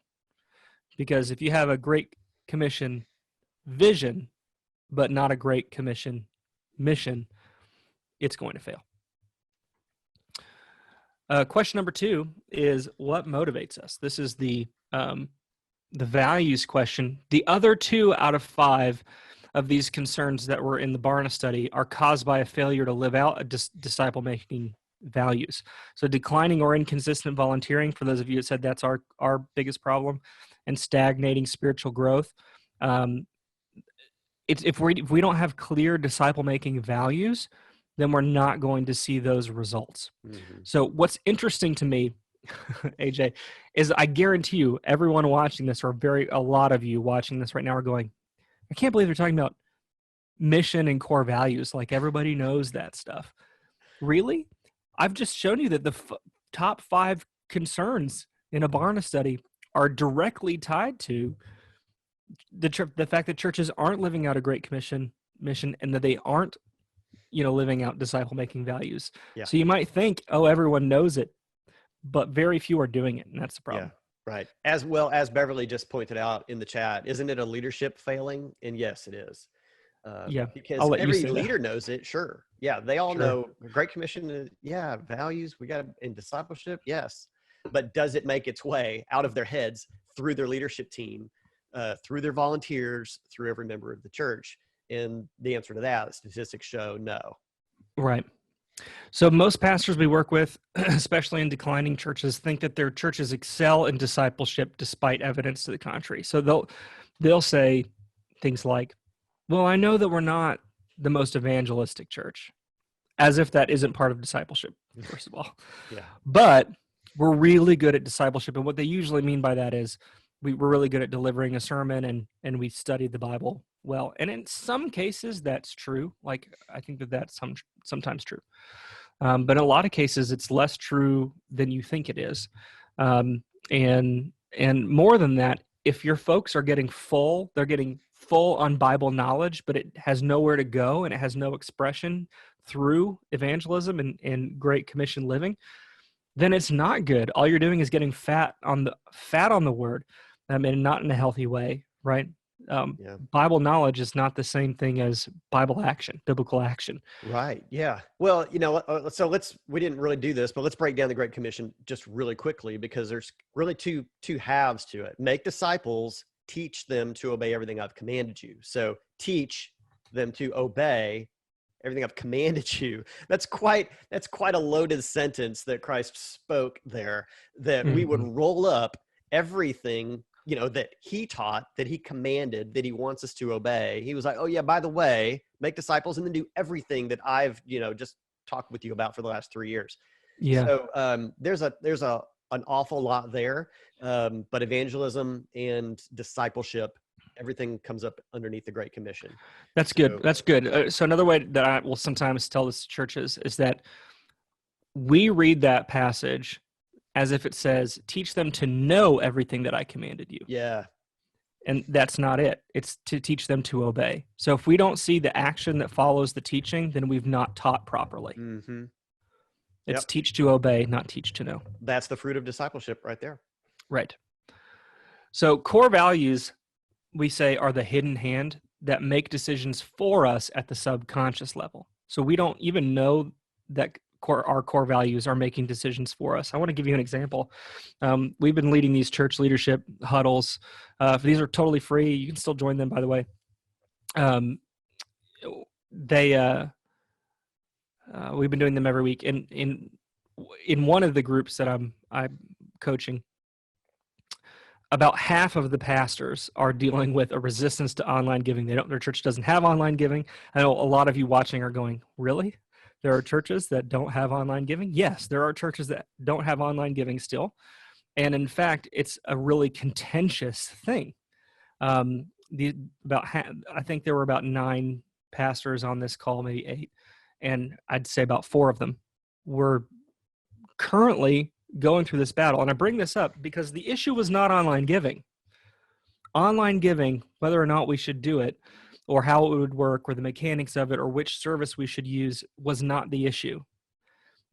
Because if you have a Great Commission vision, but not a Great Commission mission, it's going to fail. Question number 2 is what motivates us? This is the values question. The other 2 out of 5 of these concerns that were in the Barna study are caused by a failure to live out a disciple-making values. So declining or inconsistent volunteering, for those of you that said that's our biggest problem, and stagnating spiritual growth. If we don't have clear disciple-making values, then we're not going to see those results. Mm-hmm. So what's interesting to me, AJ, is I guarantee you everyone watching this, or a lot of you watching this right now, are going, I can't believe they're talking about mission and core values. Like everybody knows that stuff. Really? I've just shown you that the top 5 concerns in a Barna study are directly tied to the fact that churches aren't living out a Great Commission mission, and that they aren't, living out disciple-making values. Yeah. So you might think, oh, everyone knows it, but very few are doing it, and that's the problem. Yeah, right. As well as Beverly just pointed out in the chat, isn't it a leadership failing? And yes, it is. Because every leader knows it. Sure. Yeah. They all know Great Commission. Values. We got in discipleship. Yes. But does it make its way out of their heads through their leadership team, through their volunteers, through every member of the church? And the answer to that, statistics show no. Right. So most pastors we work with, especially in declining churches, think that their churches excel in discipleship despite evidence to the contrary. So they'll say things like, well, I know that we're not the most evangelistic church, as if that isn't part of discipleship, first of all. Yeah. But we're really good at discipleship. And what they usually mean by that is we're really good at delivering a sermon and we studied the Bible well. And in some cases, that's true. Like, I think that's sometimes true. But in a lot of cases, it's less true than you think it is. And more than that, if your folks are getting full, they're getting full on Bible knowledge, but it has nowhere to go and it has no expression through evangelism and Great Commission living, then it's not good. All you're doing is getting fat on the word, and not in a healthy way, right? Bible knowledge is not the same thing as biblical action. Right. Yeah. Well, so we didn't really do this, but let's break down the Great Commission just really quickly, because there's really two halves to it. Make disciples, teach them to obey everything I've commanded you. So teach them to obey everything I've commanded you. That's quite a loaded sentence that Christ spoke there, that we would roll up everything that he taught, that he commanded, that he wants us to obey. He was like, oh yeah, by the way, make disciples and then do everything that I've, just talked with you about for the last 3 years. Yeah. So there's an awful lot there. But evangelism and discipleship everything comes up underneath the Great Commission. That's good. That's good. So another way that I will sometimes tell this to churches is that we read that passage as if it says, teach them to know everything that I commanded you. Yeah. And that's not it. It's to teach them to obey. So if we don't see the action that follows the teaching, then we've not taught properly. Mm-hmm. It's teach to obey, not teach to know. That's the fruit of discipleship right there. Right. So core values, we say, are the hidden hand that make decisions for us at the subconscious level. So we don't even know that our core values are making decisions for us. I want to give you an example. We've been leading these church leadership huddles. These are totally free. You can still join them, by the way. We've been doing them every week. In one of the groups that I'm coaching, about half of the pastors are dealing with a resistance to online giving. Their church doesn't have online giving. I know a lot of you watching are going, really? There are churches that don't have online giving? Yes, there are churches that don't have online giving still. And in fact, it's a really contentious thing. I think there were about 9 pastors on this call, maybe 8. And I'd say about 4 of them were currently going through this battle. And I bring this up because the issue was not online giving. Online giving, whether or not we should do it, or how it would work, or the mechanics of it, or which service we should use, was not the issue.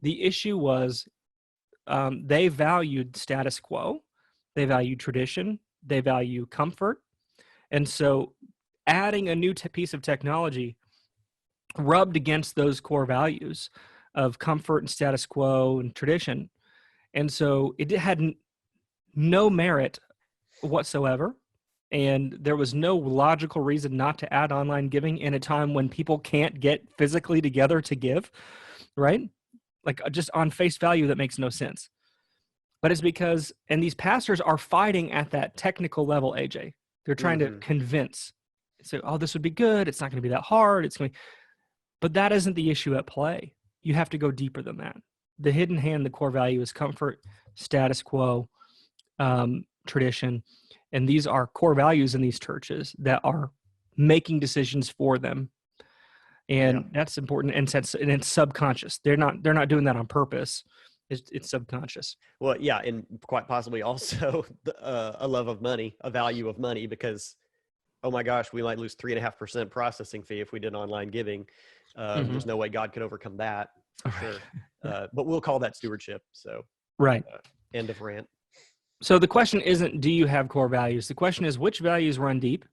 The issue was they valued status quo, they valued tradition, they value comfort. And so adding a new piece of technology rubbed against those core values of comfort and status quo and tradition. And so it had no merit whatsoever. And there was no logical reason not to add online giving in a time when people can't get physically together to give, right? Like, just on face value, that makes no sense. But it's because, and these pastors are fighting at that technical level, AJ. They're trying to convince. So, oh, this would be good. It's not going to be that hard. But that isn't the issue at play. You have to go deeper than that. The hidden hand, the core value, is comfort, status quo, tradition. And these are core values in these churches that are making decisions for them. And that's important. And it's subconscious. They're not doing that on purpose. It's subconscious. Well, yeah. And quite possibly also a love of money, a value of money, because, oh my gosh, we might lose 3.5% processing fee if we did online giving. There's no way God could overcome that. For sure. But we'll call that stewardship. So, right. End of rant. So the question isn't, do you have core values? The question is, which values run deep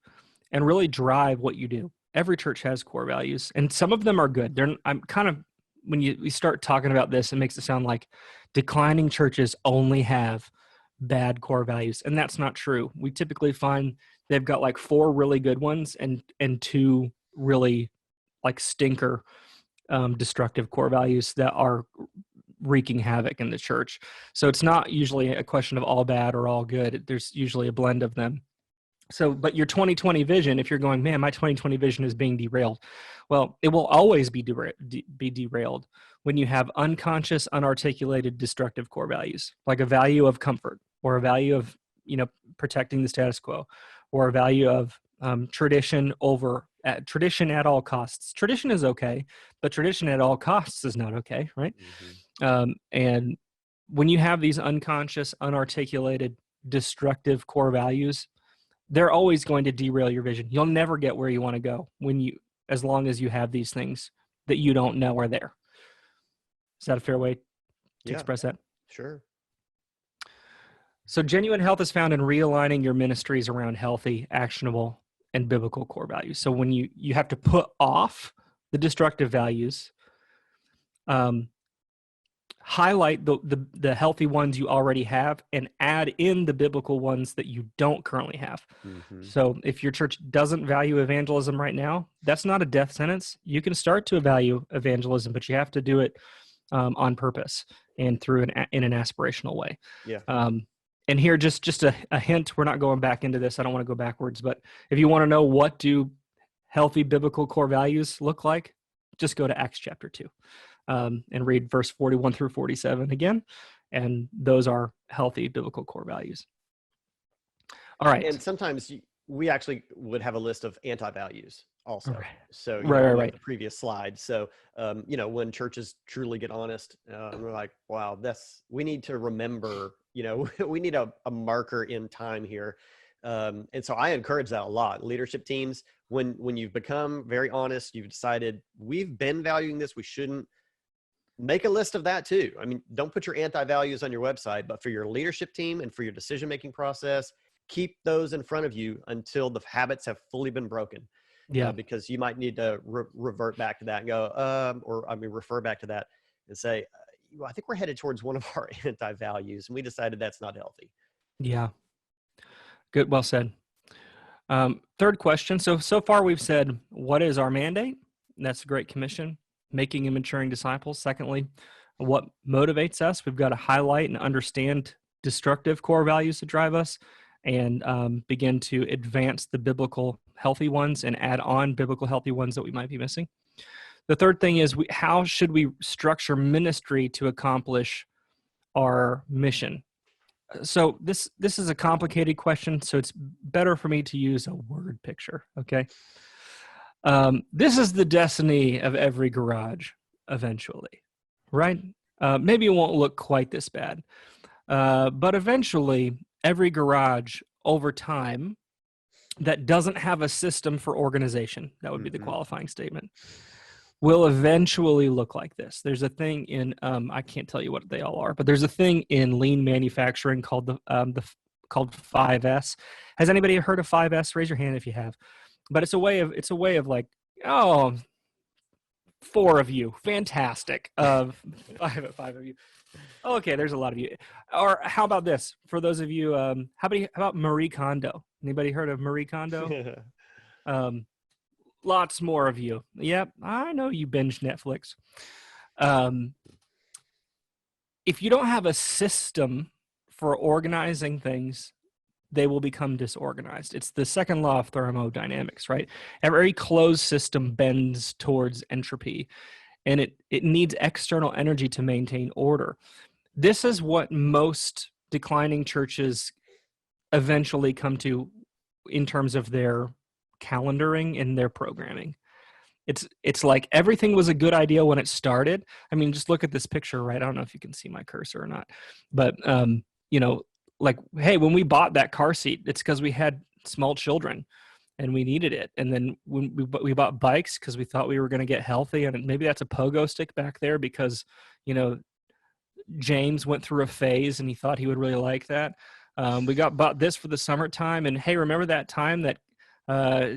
and really drive what you do? Every church has core values, and some of them are good. When we start talking about this, it makes it sound like declining churches only have bad core values, and that's not true. We typically find they've got like 4 really good ones and 2 really like stinker destructive core values that are wreaking havoc in the church. So it's not usually a question of all bad or all good. There's usually a blend of them. So, but your 2020 vision, if you're going, man, my 2020 vision is being derailed. Well, it will always be derailed when you have unconscious, unarticulated, destructive core values, like a value of comfort, or a value of, protecting the status quo, or a value of tradition over tradition at all costs. Tradition is okay, but tradition at all costs is not okay, right? And when you have these unconscious, unarticulated, destructive core values, they're always going to derail your vision. You'll never get where you want to go as long as you have these things that you don't know are there. Is that a fair way to express that? Sure. So genuine health is found in realigning your ministries around healthy, actionable, and biblical core values. So when you have to put off the destructive values, highlight the healthy ones you already have, and add in the biblical ones that you don't currently have. So if your church doesn't value evangelism right now, that's not a death sentence. You can start to value evangelism, but you have to do it on purpose and in an aspirational way. And here, just a hint, we're not going back into this. I don't want to go backwards, but if you want to know what do healthy biblical core values look like, just go to Acts chapter 2 and read verse 41 through 47 again. And those are healthy biblical core values. All right. And sometimes we actually would have a list of anti-values also. Right. So, Right. the previous slide. So, when churches truly get honest, we're like, wow, we need to remember, we need a marker in time here. And so I encourage that a lot. Leadership teams, when you've become very honest, you've decided we've been valuing this, we shouldn't, make a list of that too. I mean, don't put your anti-values on your website, but for your leadership team and for your decision-making process, keep those in front of you until the habits have fully been broken. Yeah. Because you might need to revert back to that and go, refer back to that and say, I think we're headed towards one of our anti-values, and we decided that's not healthy. Yeah. Good. Well said. Third question. So far we've said, what is our mandate? And that's the Great Commission, making and maturing disciples. Secondly, what motivates us? We've got to highlight and understand destructive core values that drive us, and begin to advance the biblical healthy ones and add on biblical healthy ones that we might be missing. The third thing is, how should we structure ministry to accomplish our mission? So this is a complicated question, so it's better for me to use a word picture, okay? This is the destiny of every garage eventually, right? Maybe it won't look quite this bad, but eventually every garage over time that doesn't have a system for organization, that would be the qualifying statement, will eventually look like this. There's a thing in, I can't tell you what they all are, but there's a thing in lean manufacturing called called 5S. Has anybody heard of 5S? Raise your hand if you have. But it's a way of like, oh, 4 of you, fantastic. Five of you. Okay, there's a lot of you. Or how about this? For those of you, how about Marie Kondo? Anybody heard of Marie Kondo? Lots more of you. Yep, I know you binge Netflix. If you don't have a system for organizing things, they will become disorganized. It's the second law of thermodynamics, right? Every closed system bends towards entropy, and it needs external energy to maintain order. This is what most declining churches eventually come to in terms of their calendaring and their programming. It's like everything was a good idea when it started. I mean, just look at this picture, right? I don't know if you can see my cursor or not, but like, hey, when we bought that car seat, it's because we had small children and we needed it. And then when we bought bikes because we thought we were going to get healthy, and maybe that's a pogo stick back there because James went through a phase and he thought he would really like that. We bought this for the summertime, and hey, remember that time that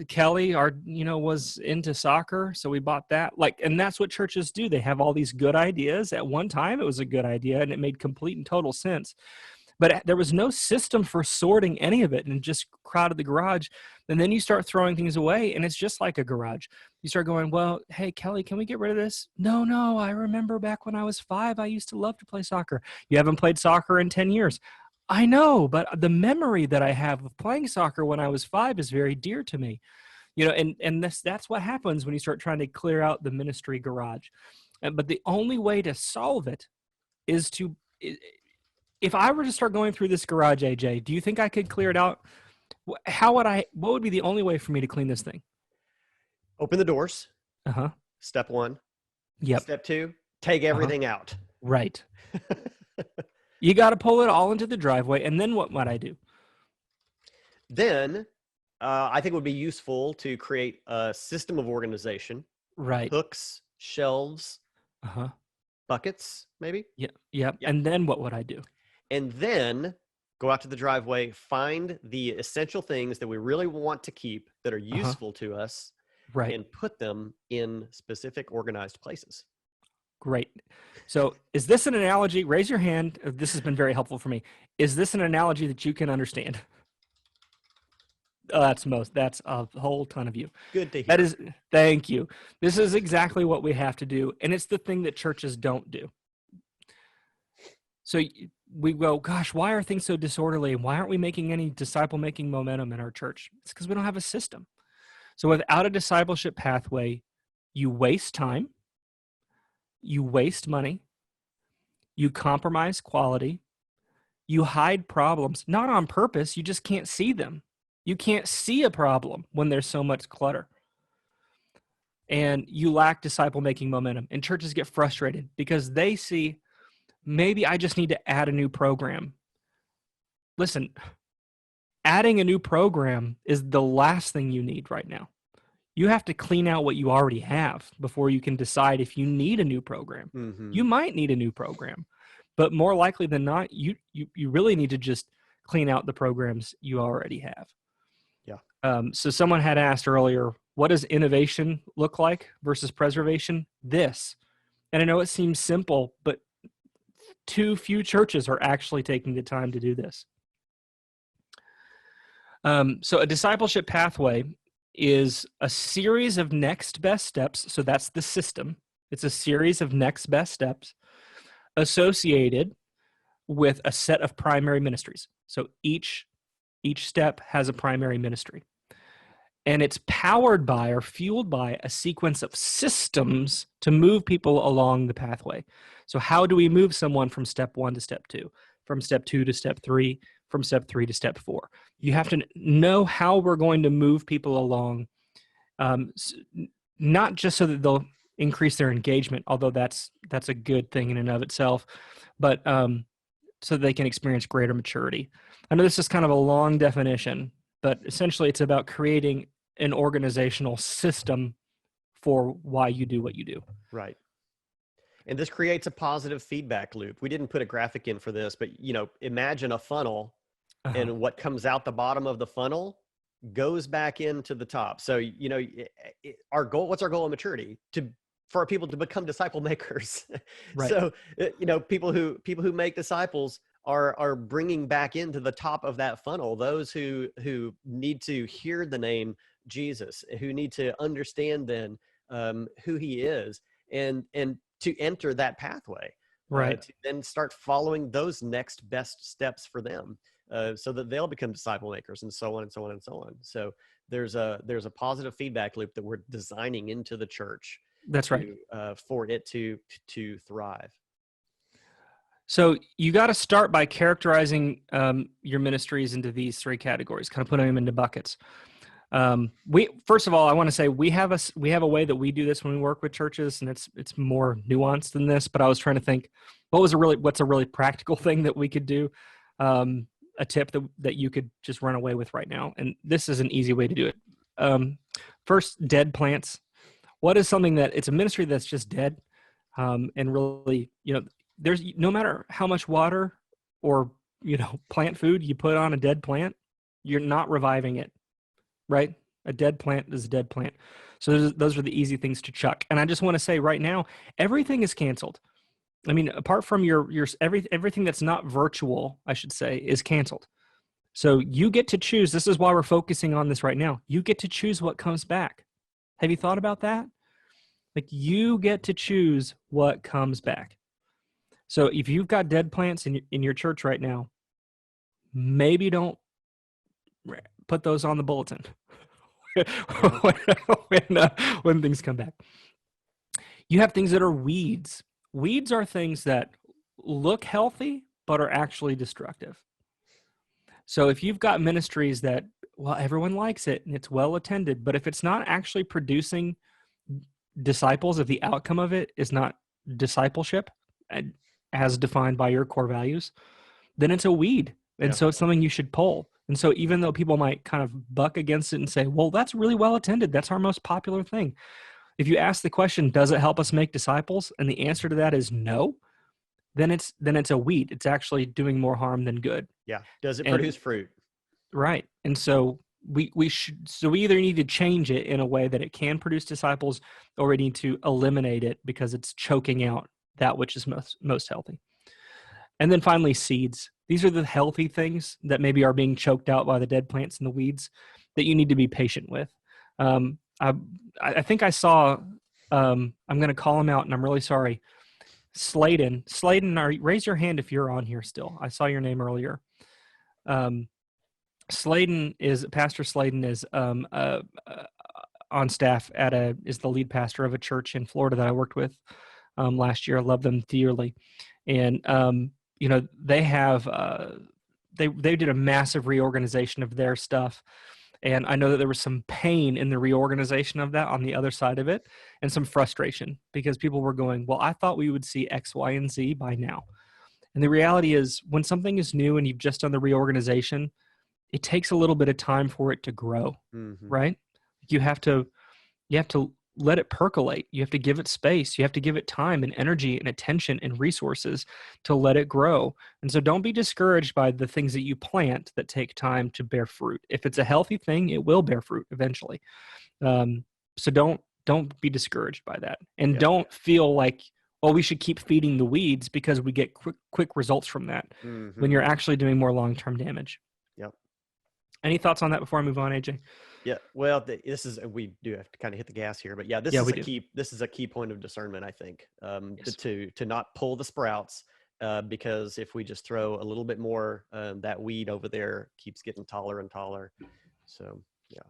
Kelly, was into soccer, so we bought that. And that's what churches do. They have all these good ideas. At one time, it was a good idea, and it made complete and total sense. But there was no system for sorting any of it, and just crowded the garage. And then you start throwing things away, and it's just like a garage. You start going, well, hey, Kelly, can we get rid of this? No, I remember back when I was 5, I used to love to play soccer. You haven't played soccer in 10 years. I know, but the memory that I have of playing soccer when I was 5 is very dear to me. And that's what happens when you start trying to clear out the ministry garage. But the only way to solve it is if I were to start going through this garage, AJ, do you think I could clear it out? What would be the only way for me to clean this thing? Open the doors. Uh-huh. Step 1. Yep. Step 2, take everything out. Right. You got to pull it all into the driveway. And then what might I do? Then I think it would be useful to create a system of organization. Right. Hooks, shelves, buckets, maybe. Yep. And then what would I do? And then go out to the driveway, find the essential things that we really want to keep that are useful to us, right, and put them in specific organized places. Great. So is this an analogy? Raise your hand. This has been very helpful for me. Is this an analogy that you can understand? That's a whole ton of you. Good to hear. Thank you. This is exactly what we have to do. And it's the thing that churches don't do. So we go, gosh, why are things so disorderly? And why aren't we making any disciple-making momentum in our church? It's because we don't have a system. So without a discipleship pathway, you waste time, you waste money, you compromise quality, you hide problems, not on purpose, you just can't see them. You can't see a problem when there's so much clutter. And you lack disciple-making momentum. And churches get frustrated because they see, maybe I just need to add a new program. Listen, adding a new program is the last thing you need right now. You have to clean out what you already have before you can decide if you need a new program. Mm-hmm. You might need a new program, but more likely than not, you really need to just clean out the programs you already have. Yeah. So someone had asked earlier, what does innovation look like versus preservation? This. And I know it seems simple, but too few churches are actually taking the time to do this. So a discipleship pathway is a series of next best steps. So that's the system. It's a series of next best steps associated with a set of primary ministries. So each step has a primary ministry. And it's powered by or fueled by a sequence of systems to move people along the pathway. So how do we move someone from step 1 to step 2, from step 2 to step 3, from step 3 to step 4? You have to know how we're going to move people along, not just so that they'll increase their engagement, although that's a good thing in and of itself, but so they can experience greater maturity. I know this is kind of a long definition, but essentially it's about creating an organizational system for why you do what you do. Right. And this creates a positive feedback loop. We didn't put a graphic in for this, but imagine a funnel, and what comes out the bottom of the funnel goes back into the top. So, our goal, what's our goal of maturity? For our people to become disciple makers. Right. So, people who make disciples are bringing back into the top of that funnel those who need to hear the name Jesus, who need to understand then who he is, and to enter that pathway, Right. to then start following those next best steps for them, so that they'll become disciple makers, and so on and so on and so on. So there's a positive feedback loop that we're designing into the church. That's right. For it to thrive. So you got to start by characterizing your ministries into these 3 categories, kind of putting them into buckets. First of all, I want to say we have a way that we do this when we work with churches, and it's more nuanced than this. But I was trying to think, what's a really practical thing that we could do, a tip that you could just run away with right now, and this is an easy way to do it. First, dead plants. What is something that it's a ministry that's just dead, and really, there's no matter how much water or plant food you put on a dead plant, you're not reviving it. Right? A dead plant is a dead plant. So those are the easy things to chuck. And I just want to say right now, everything is canceled. I mean, apart from your everything that's not virtual, I should say, is canceled. So you get to choose. This is why we're focusing on this right now. You get to choose what comes back. Have you thought about that? Like, you get to choose what comes back. So if you've got dead plants in your church right now, maybe don't put those on the bulletin when things come back. You have things that are weeds. Weeds are things that look healthy but are actually destructive. So if you've got ministries that, well, everyone likes it and it's well attended, but if it's not actually producing disciples, if the outcome of it is not discipleship as defined by your core values, then it's a weed. And so it's something you should pull. And so even though people might kind of buck against it and say, well, that's really well attended, that's our most popular thing. If you ask the question, does it help us make disciples? And the answer to that is no, then it's a weed. It's actually doing more harm than good. Yeah. Does it produce fruit? Right. And so we either need to change it in a way that it can produce disciples, or we need to eliminate it because it's choking out that which is most healthy. And then finally, seeds. These are the healthy things that maybe are being choked out by the dead plants and the weeds that you need to be patient with. I think I saw, I'm going to call him out and I'm really sorry. Sladen, raise your hand if you're on here still. I saw your name earlier. Pastor Sladen is on staff is the lead pastor of a church in Florida that I worked with last year. I love them dearly. And, they they did a massive reorganization of their stuff. And I know that there was some pain in the reorganization of that on the other side of it, and some frustration because people were going, well, I thought we would see X, Y, and Z by now. And the reality is when something is new and you've just done the reorganization, it takes a little bit of time for it to grow, right? You have to let it percolate. You have to give it space. You have to give it time and energy and attention and resources to let it grow. And so don't be discouraged by the things that you plant that take time to bear fruit. If it's a healthy thing, it will bear fruit eventually. So don't be discouraged by that. And don't feel like, well, we should keep feeding the weeds because we get quick results from that when you're actually doing more long-term damage. Yep. Any thoughts on that before I move on, AJ? Yeah, well, we do have to kind of hit the gas here, but this is a key point of discernment, I think, Yes. to not pull the sprouts, because if we just throw a little bit more, that weed over there keeps getting taller and taller. So, yeah.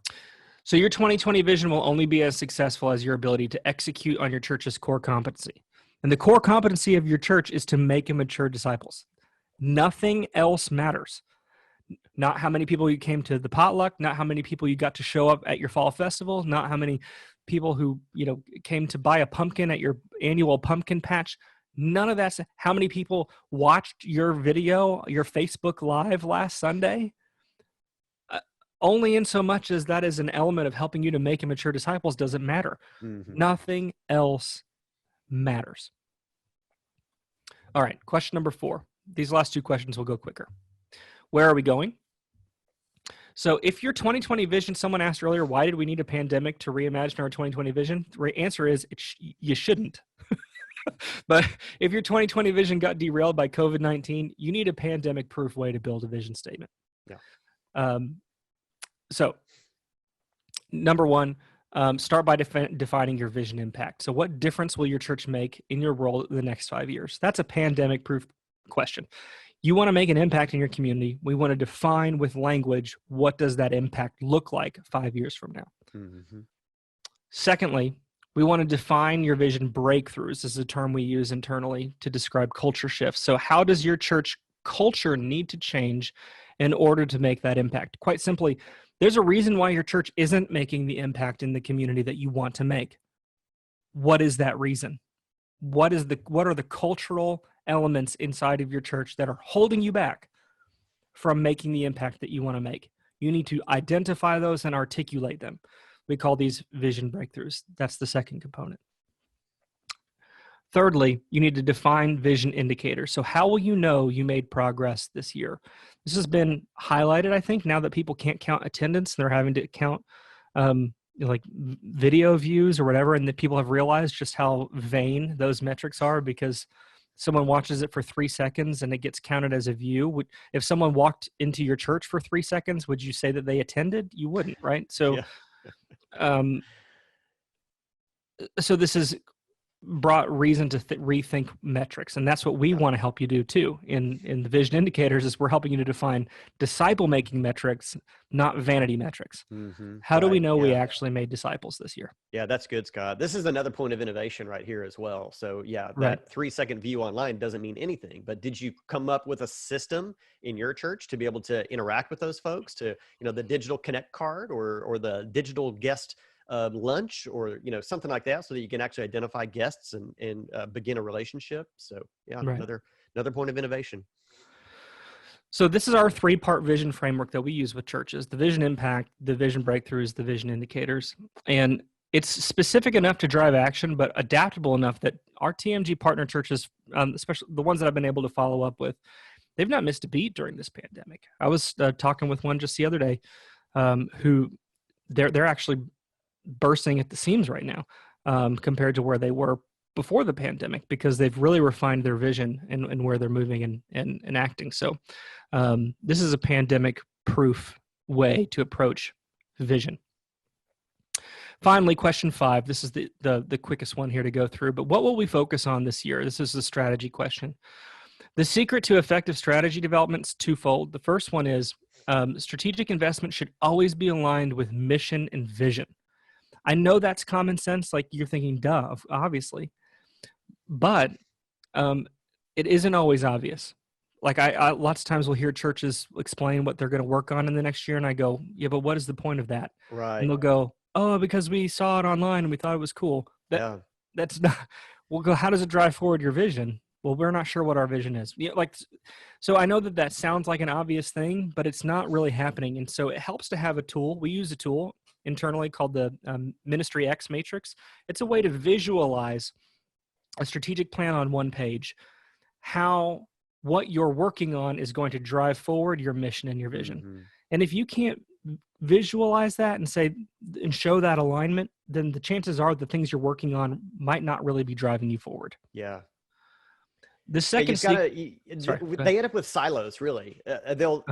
So your 2020 vision will only be as successful as your ability to execute on your church's core competency. And the core competency of your church is to make and mature disciples. Nothing else matters. Not how many people you came to the potluck, not how many people you got to show up at your fall festival, not how many people who, came to buy a pumpkin at your annual pumpkin patch. None of that's how many people watched your video, your Facebook Live last Sunday. Only in so much as that is an element of helping you to make and mature disciples doesn't matter. Nothing else matters. All right, question number 4. These last 2 questions will go quicker. Where are we going? So if your 2020 vision, someone asked earlier, why did we need a pandemic to reimagine our 2020 vision? The answer is you shouldn't. But if your 2020 vision got derailed by COVID-19, you need a pandemic-proof way to build a vision statement. Yeah. So number 1, start by defining your vision impact. So what difference will your church make in your world in the next 5 years? That's a pandemic-proof question. You want to make an impact in your community. We want to define with language, what does that impact look like 5 years from now? Secondly, we want to define your vision breakthroughs. This is a term we use internally to describe culture shifts. So how does your church culture need to change in order to make that impact? Quite simply, there's a reason why your church isn't making the impact in the community that you want to make. What is that reason? What are the cultural elements inside of your church that are holding you back from making the impact that you want to make? You need to identify those and articulate them. We call these vision breakthroughs. That's the second component. Thirdly, you need to define vision indicators. So how will you know you made progress this year? This has been highlighted, I think, now that people can't count attendance. They're having to count like video views or whatever, and that people have realized just how vain those metrics are because someone watches it for 3 seconds and it gets counted as a view. If someone walked into your church for 3 seconds, would you say that they attended? You wouldn't, right? So, so this is brought reason to rethink metrics, and that's what we want to help you do too. In the vision indicators, is we're helping you to define disciple-making metrics, not vanity metrics. How do we know we actually made disciples this year? Yeah, that's good, Scott. This is another point of innovation right here as well. So that 3-second view online doesn't mean anything, but did you come up with a system in your church to be able to interact with those folks, to, the digital connect card or the digital guest lunch, or something like that, so that you can actually identify guests and begin a relationship? So another point of innovation. So this is our 3-part vision framework that we use with churches: the vision impact, the vision breakthroughs, the vision indicators. And it's specific enough to drive action, but adaptable enough that our TMG partner churches, especially the ones that I've been able to follow up with, they've not missed a beat during this pandemic. I was talking with one just the other day who they're actually bursting at the seams right now compared to where they were before the pandemic, because they've really refined their vision and where they're moving and acting. So this is a pandemic proof way to approach vision. Finally, question 5, this is the quickest one here to go through, but what will we focus on this year? This is the strategy question. The secret to effective strategy development is twofold. The first one is strategic investment should always be aligned with mission and vision. I know that's common sense, like you're thinking, duh, obviously, but it isn't always obvious. like I lots of times we'll hear churches explain what they're going to work on in the next year, and I go, yeah, but what is the point of that? And Right. they'll go, oh, because we saw it online and we thought it was cool. Yeah. That's not. We'll go, how does it drive forward your vision? Well, we're not sure what our vision is. Like, so I know that sounds like an obvious thing, but it's not really happening. And so it helps to have a tool. We use a tool internally called the Ministry X Matrix. It's a way to visualize a strategic plan on one page, how what you're working on is going to drive forward your mission and your vision. Mm-hmm. And if you can't visualize that and say and show that alignment, then the chances are the things you're working on might not really be driving you forward. Yeah. The second, They end up with silos, really. They'll,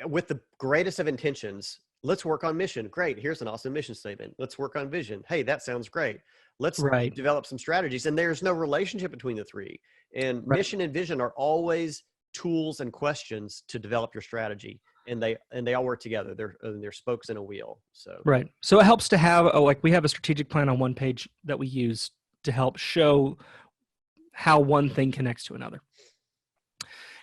with the greatest of intentions, let's work on mission. Great. Here's an awesome mission statement. Let's work on vision. Hey, that sounds great. Let's develop some strategies. And there's no relationship between the three. And mission and vision are always tools and questions to develop your strategy. And they all work together. They're spokes in a wheel. So So it helps to have like we have a strategic plan on one page that we use to help show how one thing connects to another.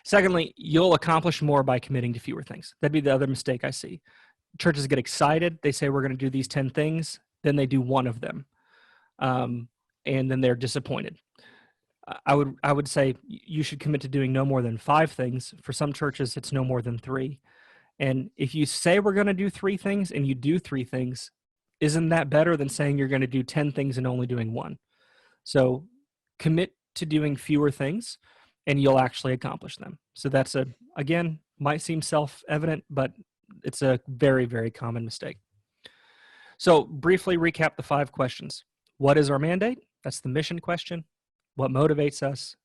Secondly, you'll accomplish more by committing to fewer things. That'd be the other mistake I see. Churches get excited. They say, we're going to do these 10 things. Then they do one of them. And then they're disappointed. I would say you should commit to doing no more than 5 things. For some churches, it's no more than 3. And if you say we're going to do 3 things and you do 3 things, isn't that better than saying you're going to do 10 things and only doing 1? So commit to doing fewer things and you'll actually accomplish them. So that's again, might seem self-evident, but it's a very, very common mistake. So briefly recap the 5 questions. What is our mandate? That's the mission question. What motivates us?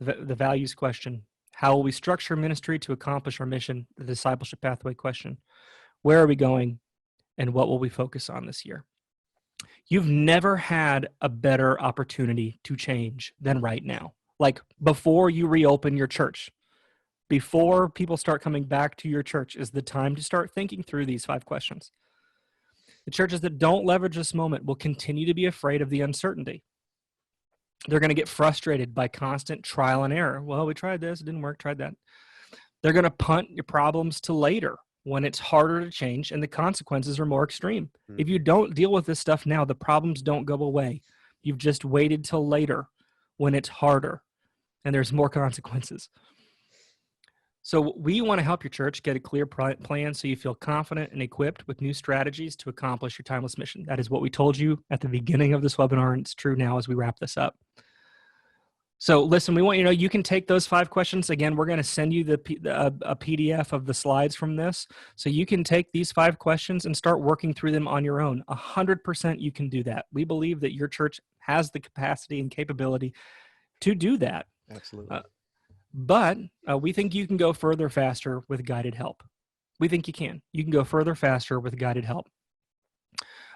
The values question. How will we structure ministry to accomplish our mission? The discipleship pathway question. Where are we going? And what will we focus on this year? You've never had a better opportunity to change than right now. Like before you reopen your church, before people start coming back to your church is the time to start thinking through these 5 questions. The churches that don't leverage this moment will continue to be afraid of the uncertainty. They're going to get frustrated by constant trial and error. Well, we tried this, it didn't work, tried that. They're going to punt your problems to later when it's harder to change and the consequences are more extreme. Mm-hmm. If you don't deal with this stuff now, the problems don't go away. You've just waited till later when it's harder and there's more consequences. So we want to help your church get a clear plan so you feel confident and equipped with new strategies to accomplish your timeless mission. That is what we told you at the beginning of this webinar, and it's true now as we wrap this up. So listen, we want you to know you can take those 5 questions. Again, we're going to send you a PDF of the slides from this. So you can take these 5 questions and start working through them on your own. 100% you can do that. We believe that your church has the capacity and capability to do that. Absolutely. But we think you can go further faster with guided help. We think you can. You can go further faster with guided help.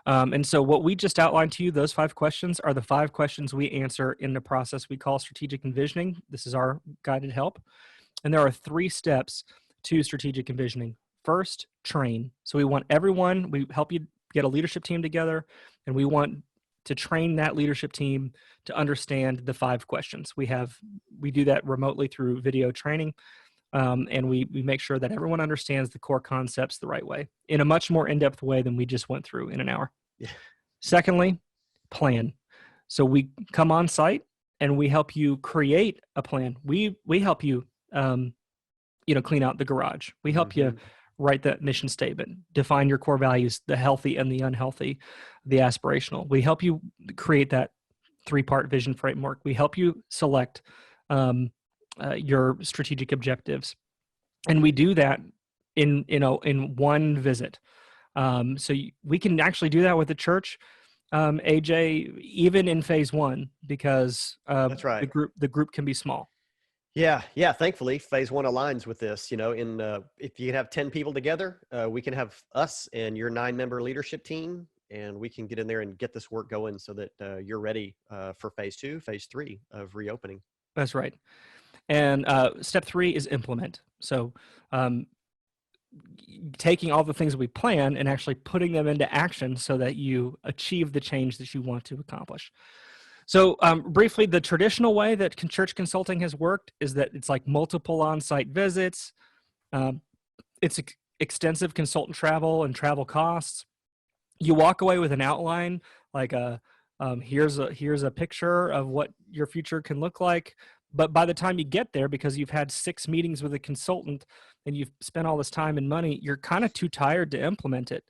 And so what we just outlined to you, those 5 questions are the 5 questions we answer in the process we call strategic envisioning. This is our guided help. And there are 3 steps to strategic envisioning. First, train. So we help you get a leadership team together, and we want to train that leadership team to understand the 5 questions. We do that remotely through video training, and we make sure that everyone understands the core concepts the right way in a much more in-depth way than we just went through in an hour. Yeah. Secondly, plan. So we come on site and we help you create a plan. We help you, clean out the garage. We help you write that mission statement, define your core values, the healthy and the unhealthy, the aspirational. We help you create that 3-part vision framework. We help you select your strategic objectives. And we do that in one visit. So we can actually do that with the church, AJ, even in phase 1, because that's right. the group can be small. Yeah. Thankfully, phase 1 aligns with this. If you can have 10 people together, we can have us and your 9-member leadership team, and we can get in there and get this work going so that you're ready for phase 2, phase 3 of reopening. That's right. And step 3 is implement. So taking all the things we plan and actually putting them into action so that you achieve the change that you want to accomplish. So briefly, the traditional way that church consulting has worked is that it's like multiple on-site visits. Um, it's extensive consultant travel and travel costs. You walk away with an outline, like here's a picture of what your future can look like. But by the time you get there, because you've had 6 meetings with a consultant and you've spent all this time and money, you're kind of too tired to implement it.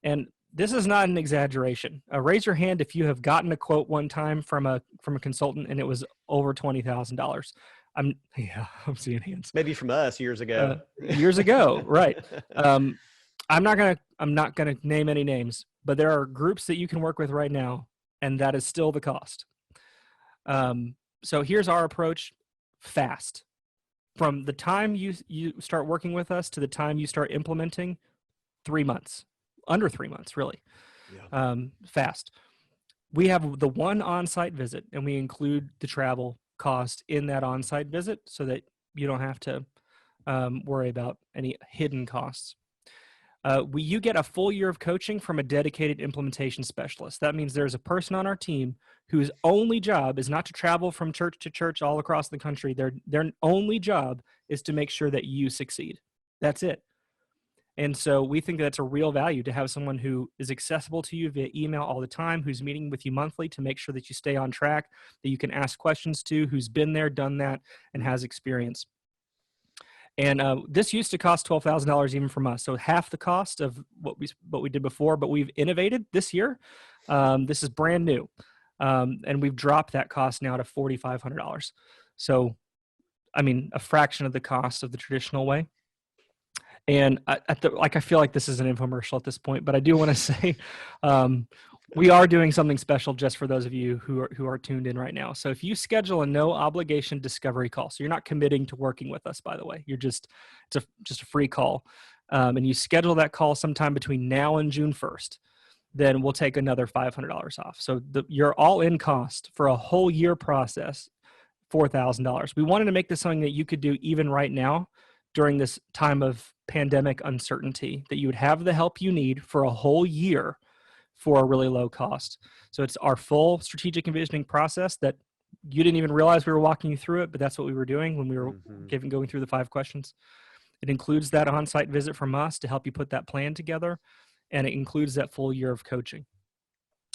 And this is not an exaggeration. Raise your hand if you have gotten a quote one time from a consultant and it was over $20,000. I'm seeing hands. Maybe from us years ago. Years ago, right? I'm not gonna name any names, but there are groups that you can work with right now, and that is still the cost. So here's our approach: fast. From the time you start working with us to the time you start implementing, 3 months, under 3 months, really. Yeah. Fast. We have the one on-site visit, and we include the travel cost in that on-site visit so that you don't have to worry about any hidden costs. You get a full year of coaching from a dedicated implementation specialist. That means there's a person on our team whose only job is not to travel from church to church all across the country. Their only job is to make sure that you succeed. That's it. And so we think that's a real value to have someone who is accessible to you via email all the time, who's meeting with you monthly to make sure that you stay on track, that you can ask questions to, who's been there, done that, and has experience. And this used to cost $12,000 even from us. So half the cost of what we did before, but we've innovated this year. This is brand new. And we've dropped that cost now to $4,500. So, I mean, a fraction of the cost of the traditional way. And I feel like this is an infomercial at this point, but I do want to say we are doing something special just for those of you who are tuned in right now. So if you schedule a no obligation discovery call, so you're not committing to working with us, by the way, it's a free call, and you schedule that call sometime between now and June 1st, then we'll take another $500 off. So your all-in cost for a whole year process, $4,000. We wanted to make this something that you could do even right now during this time of pandemic uncertainty, that you would have the help you need for a whole year for a really low cost. So it's our full strategic envisioning process that you didn't even realize we were walking you through it, but that's what we were doing when we were going through the 5 questions. It includes that on-site visit from us to help you put that plan together, and it includes that full year of coaching.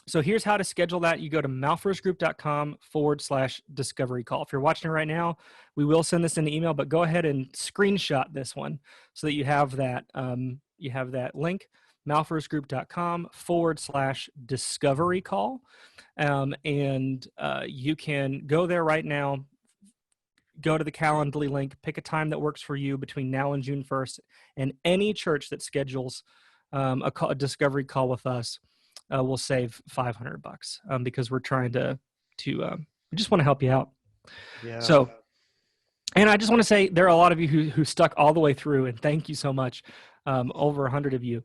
So here's how to schedule that. You go to malfersgroup.com/discovery call. If you're watching right now, we will send this in the email, but go ahead and screenshot this one so that you have that link, malfersgroup.com/discovery call. And you can go there right now, go to the Calendly link, pick a time that works for you between now and June 1st, and any church that schedules a discovery call with us will save $500 because we're trying to we just want to help you out. Yeah. So, and I just want to say there are a lot of you who stuck all the way through, and thank you so much. Over 100 of you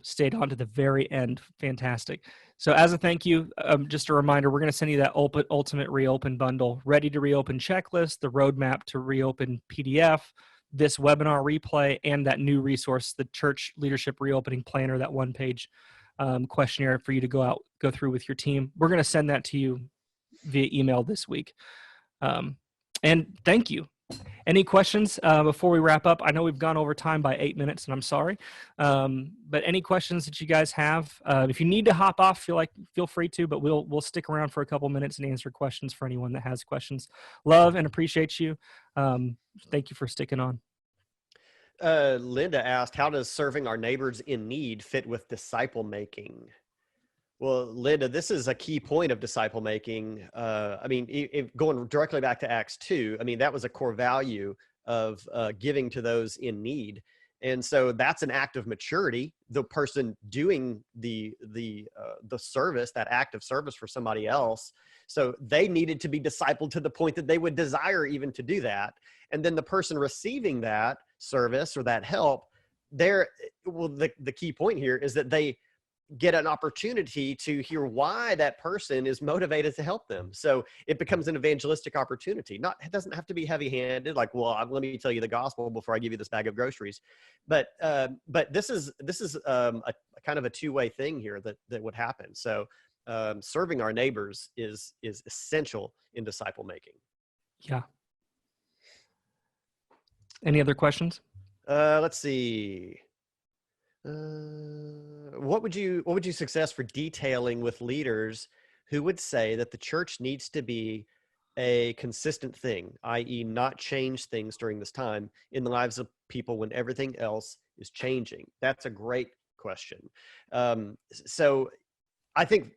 stayed on to the very end. Fantastic. So as a thank you, just a reminder, we're going to send you that Ultimate Reopen bundle, ready to reopen checklist, the roadmap to reopen PDF, this webinar replay, and that new resource, the Church Leadership Reopening Planner, that one-page questionnaire for you to go through with your team. We're going to send that to you via email this week. And thank you. Any questions before we wrap up? I know we've gone over time by 8 minutes, and I'm sorry. But any questions that you guys have? If you need to hop off, feel free to. But we'll stick around for a couple minutes and answer questions for anyone that has questions. Love and appreciate you. Thank you for sticking on. Linda asked, how does serving our neighbors in need fit with disciple making? Well, Linda, this is a key point of disciple making. I mean, going directly back to Acts 2, I mean, that was a core value of giving to those in need. And so that's an act of maturity. The person doing the service, that act of service for somebody else. So they needed to be discipled to the point that they would desire even to do that. And then the person receiving that service or that help, the key point here is that they get an opportunity to hear why that person is motivated to help them. So it becomes an evangelistic opportunity. It doesn't have to be heavy-handed, like, well, let me tell you the gospel before I give you this bag of groceries. But this is a kind of a two-way thing here that would happen. So serving our neighbors is essential in disciple making. Yeah. Any other questions? Let's see. What would you suggest for detailing with leaders who would say that the church needs to be a consistent thing, i.e. not change things during this time in the lives of people when everything else is changing? That's a great question. So I think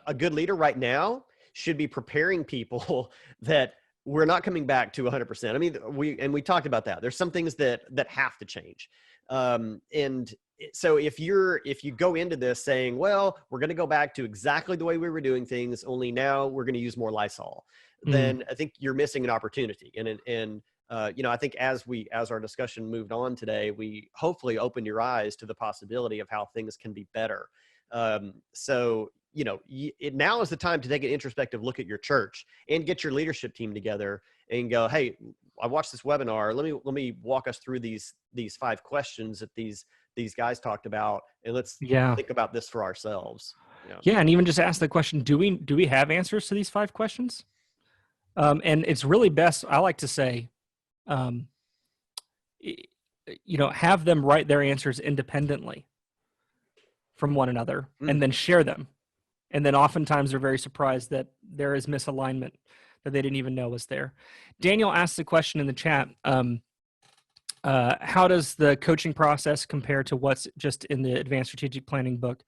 a good leader right now should be preparing people that we're not coming back to 100%. I mean, we talked about that. There's some things that have to change. And so if you go into this saying, well, we're going to go back to exactly the way we were doing things, only now we're going to use more Lysol, then I think you're missing an opportunity. And I think as our discussion moved on today, we hopefully opened your eyes to the possibility of how things can be better. So now is the time to take an introspective look at your church and get your leadership team together and go, hey, I watched this webinar. Let me walk us through these 5 questions that these guys talked about, and let's think about this for ourselves. Yeah, and even just ask the question: Do we have answers to these 5 questions? And it's really best, I like to say, have them write their answers independently from one another, and then share them. And then oftentimes they're very surprised that there is misalignment that they didn't even know was there. Daniel asked the question in the chat, how does the coaching process compare to what's just in the Advanced Strategic Planning book,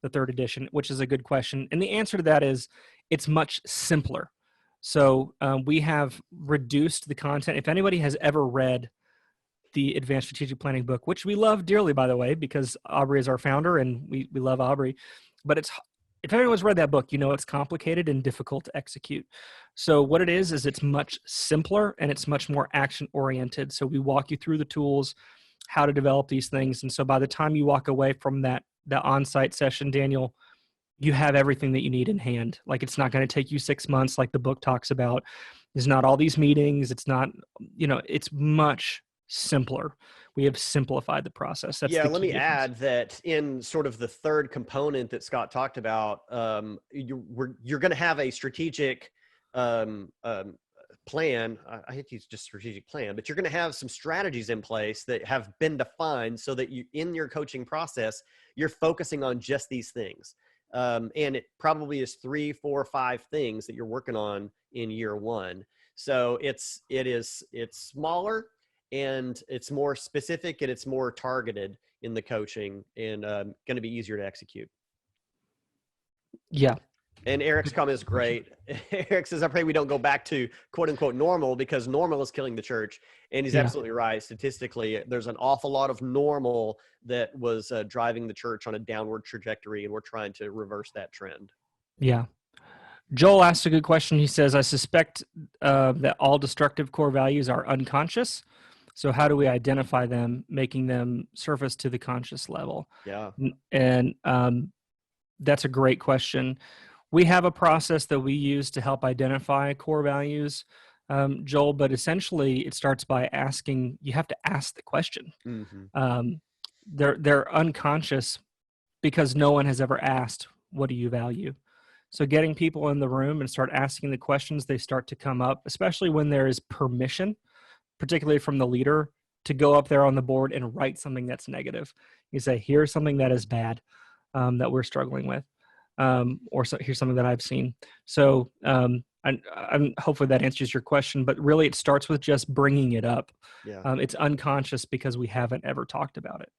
the 3rd edition, which is a good question. And the answer to that is it's much simpler. So we have reduced the content. If anybody has ever read the Advanced Strategic Planning book, which we love dearly, by the way, because Aubrey is our founder and we love Aubrey, but if anyone's read that book, it's complicated and difficult to execute. So what it is it's much simpler and it's much more action oriented. So we walk you through the tools, how to develop these things. And so by the time you walk away from the on-site session, Daniel, you have everything that you need in hand. Like, it's not going to take you 6 months like the book talks about. There's not all these meetings. It's not, it's much simpler. We have simplified the process. That's let me difference. add that in sort of the 3rd component that Scott talked about, you're going to have a strategic plan. I hate to use just strategic plan, but you're going to have some strategies in place that have been defined so that you, in your coaching process, you're focusing on just these things. And it probably is 3, 4, 5 things that you're working on in year 1. So it's smaller, and it's more specific, and it's more targeted in the coaching, and going to be easier to execute. Yeah. And Eric's comment is great. Eric says, I pray we don't go back to quote unquote normal, because normal is killing the church. And he's absolutely right. Statistically, there's an awful lot of normal that was driving the church on a downward trajectory, and we're trying to reverse that trend. Yeah. Joel asked a good question. He says, I suspect that all destructive core values are unconscious. So how do we identify them, making them surface to the conscious level? Yeah. And that's a great question. We have a process that we use to help identify core values, Joel, but essentially it starts by asking, you have to ask the question. Mm-hmm. They're unconscious because no one has ever asked, what do you value? So getting people in the room and start asking the questions, they start to come up, especially when there is permission, particularly from the leader, to go up there on the board and write something that's negative. You say, here's something that is bad that we're struggling with, or here's something that I've seen. So I'm hopefully that answers your question, but really it starts with just bringing it up. Yeah. It's unconscious because we haven't ever talked about it.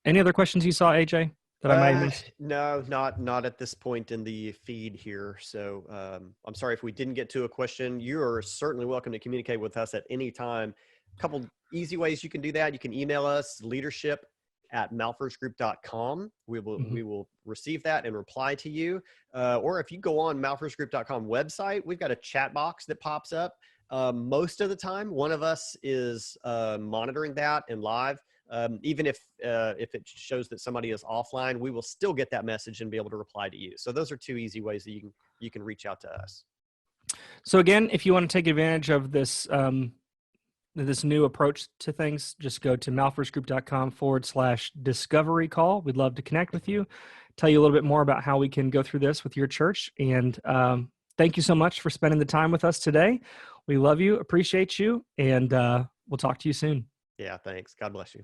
Any other questions you saw, AJ, that I might have missed? No, not at this point in the feed here. So I'm sorry if we didn't get to a question. You are certainly welcome to communicate with us at any time. A couple easy ways you can do that. You can email us, leadership@malfirsgroup.com. We will receive that and reply to you. Or if you go on malfirsgroup.com website, we've got a chat box that pops up. Most of the time, one of us is monitoring that and live. Even if it shows that somebody is offline, we will still get that message and be able to reply to you. So those are 2 easy ways that you can reach out to us. So again, if you want to take advantage of this this new approach to things, just go to malfirsgroup.com/discovery call. We'd love to connect with you. tell you a little bit more about how we can go through this with your church. And thank you so much for spending the time with us today. We love you, appreciate you, and we'll talk to you soon. Yeah, thanks. God bless you.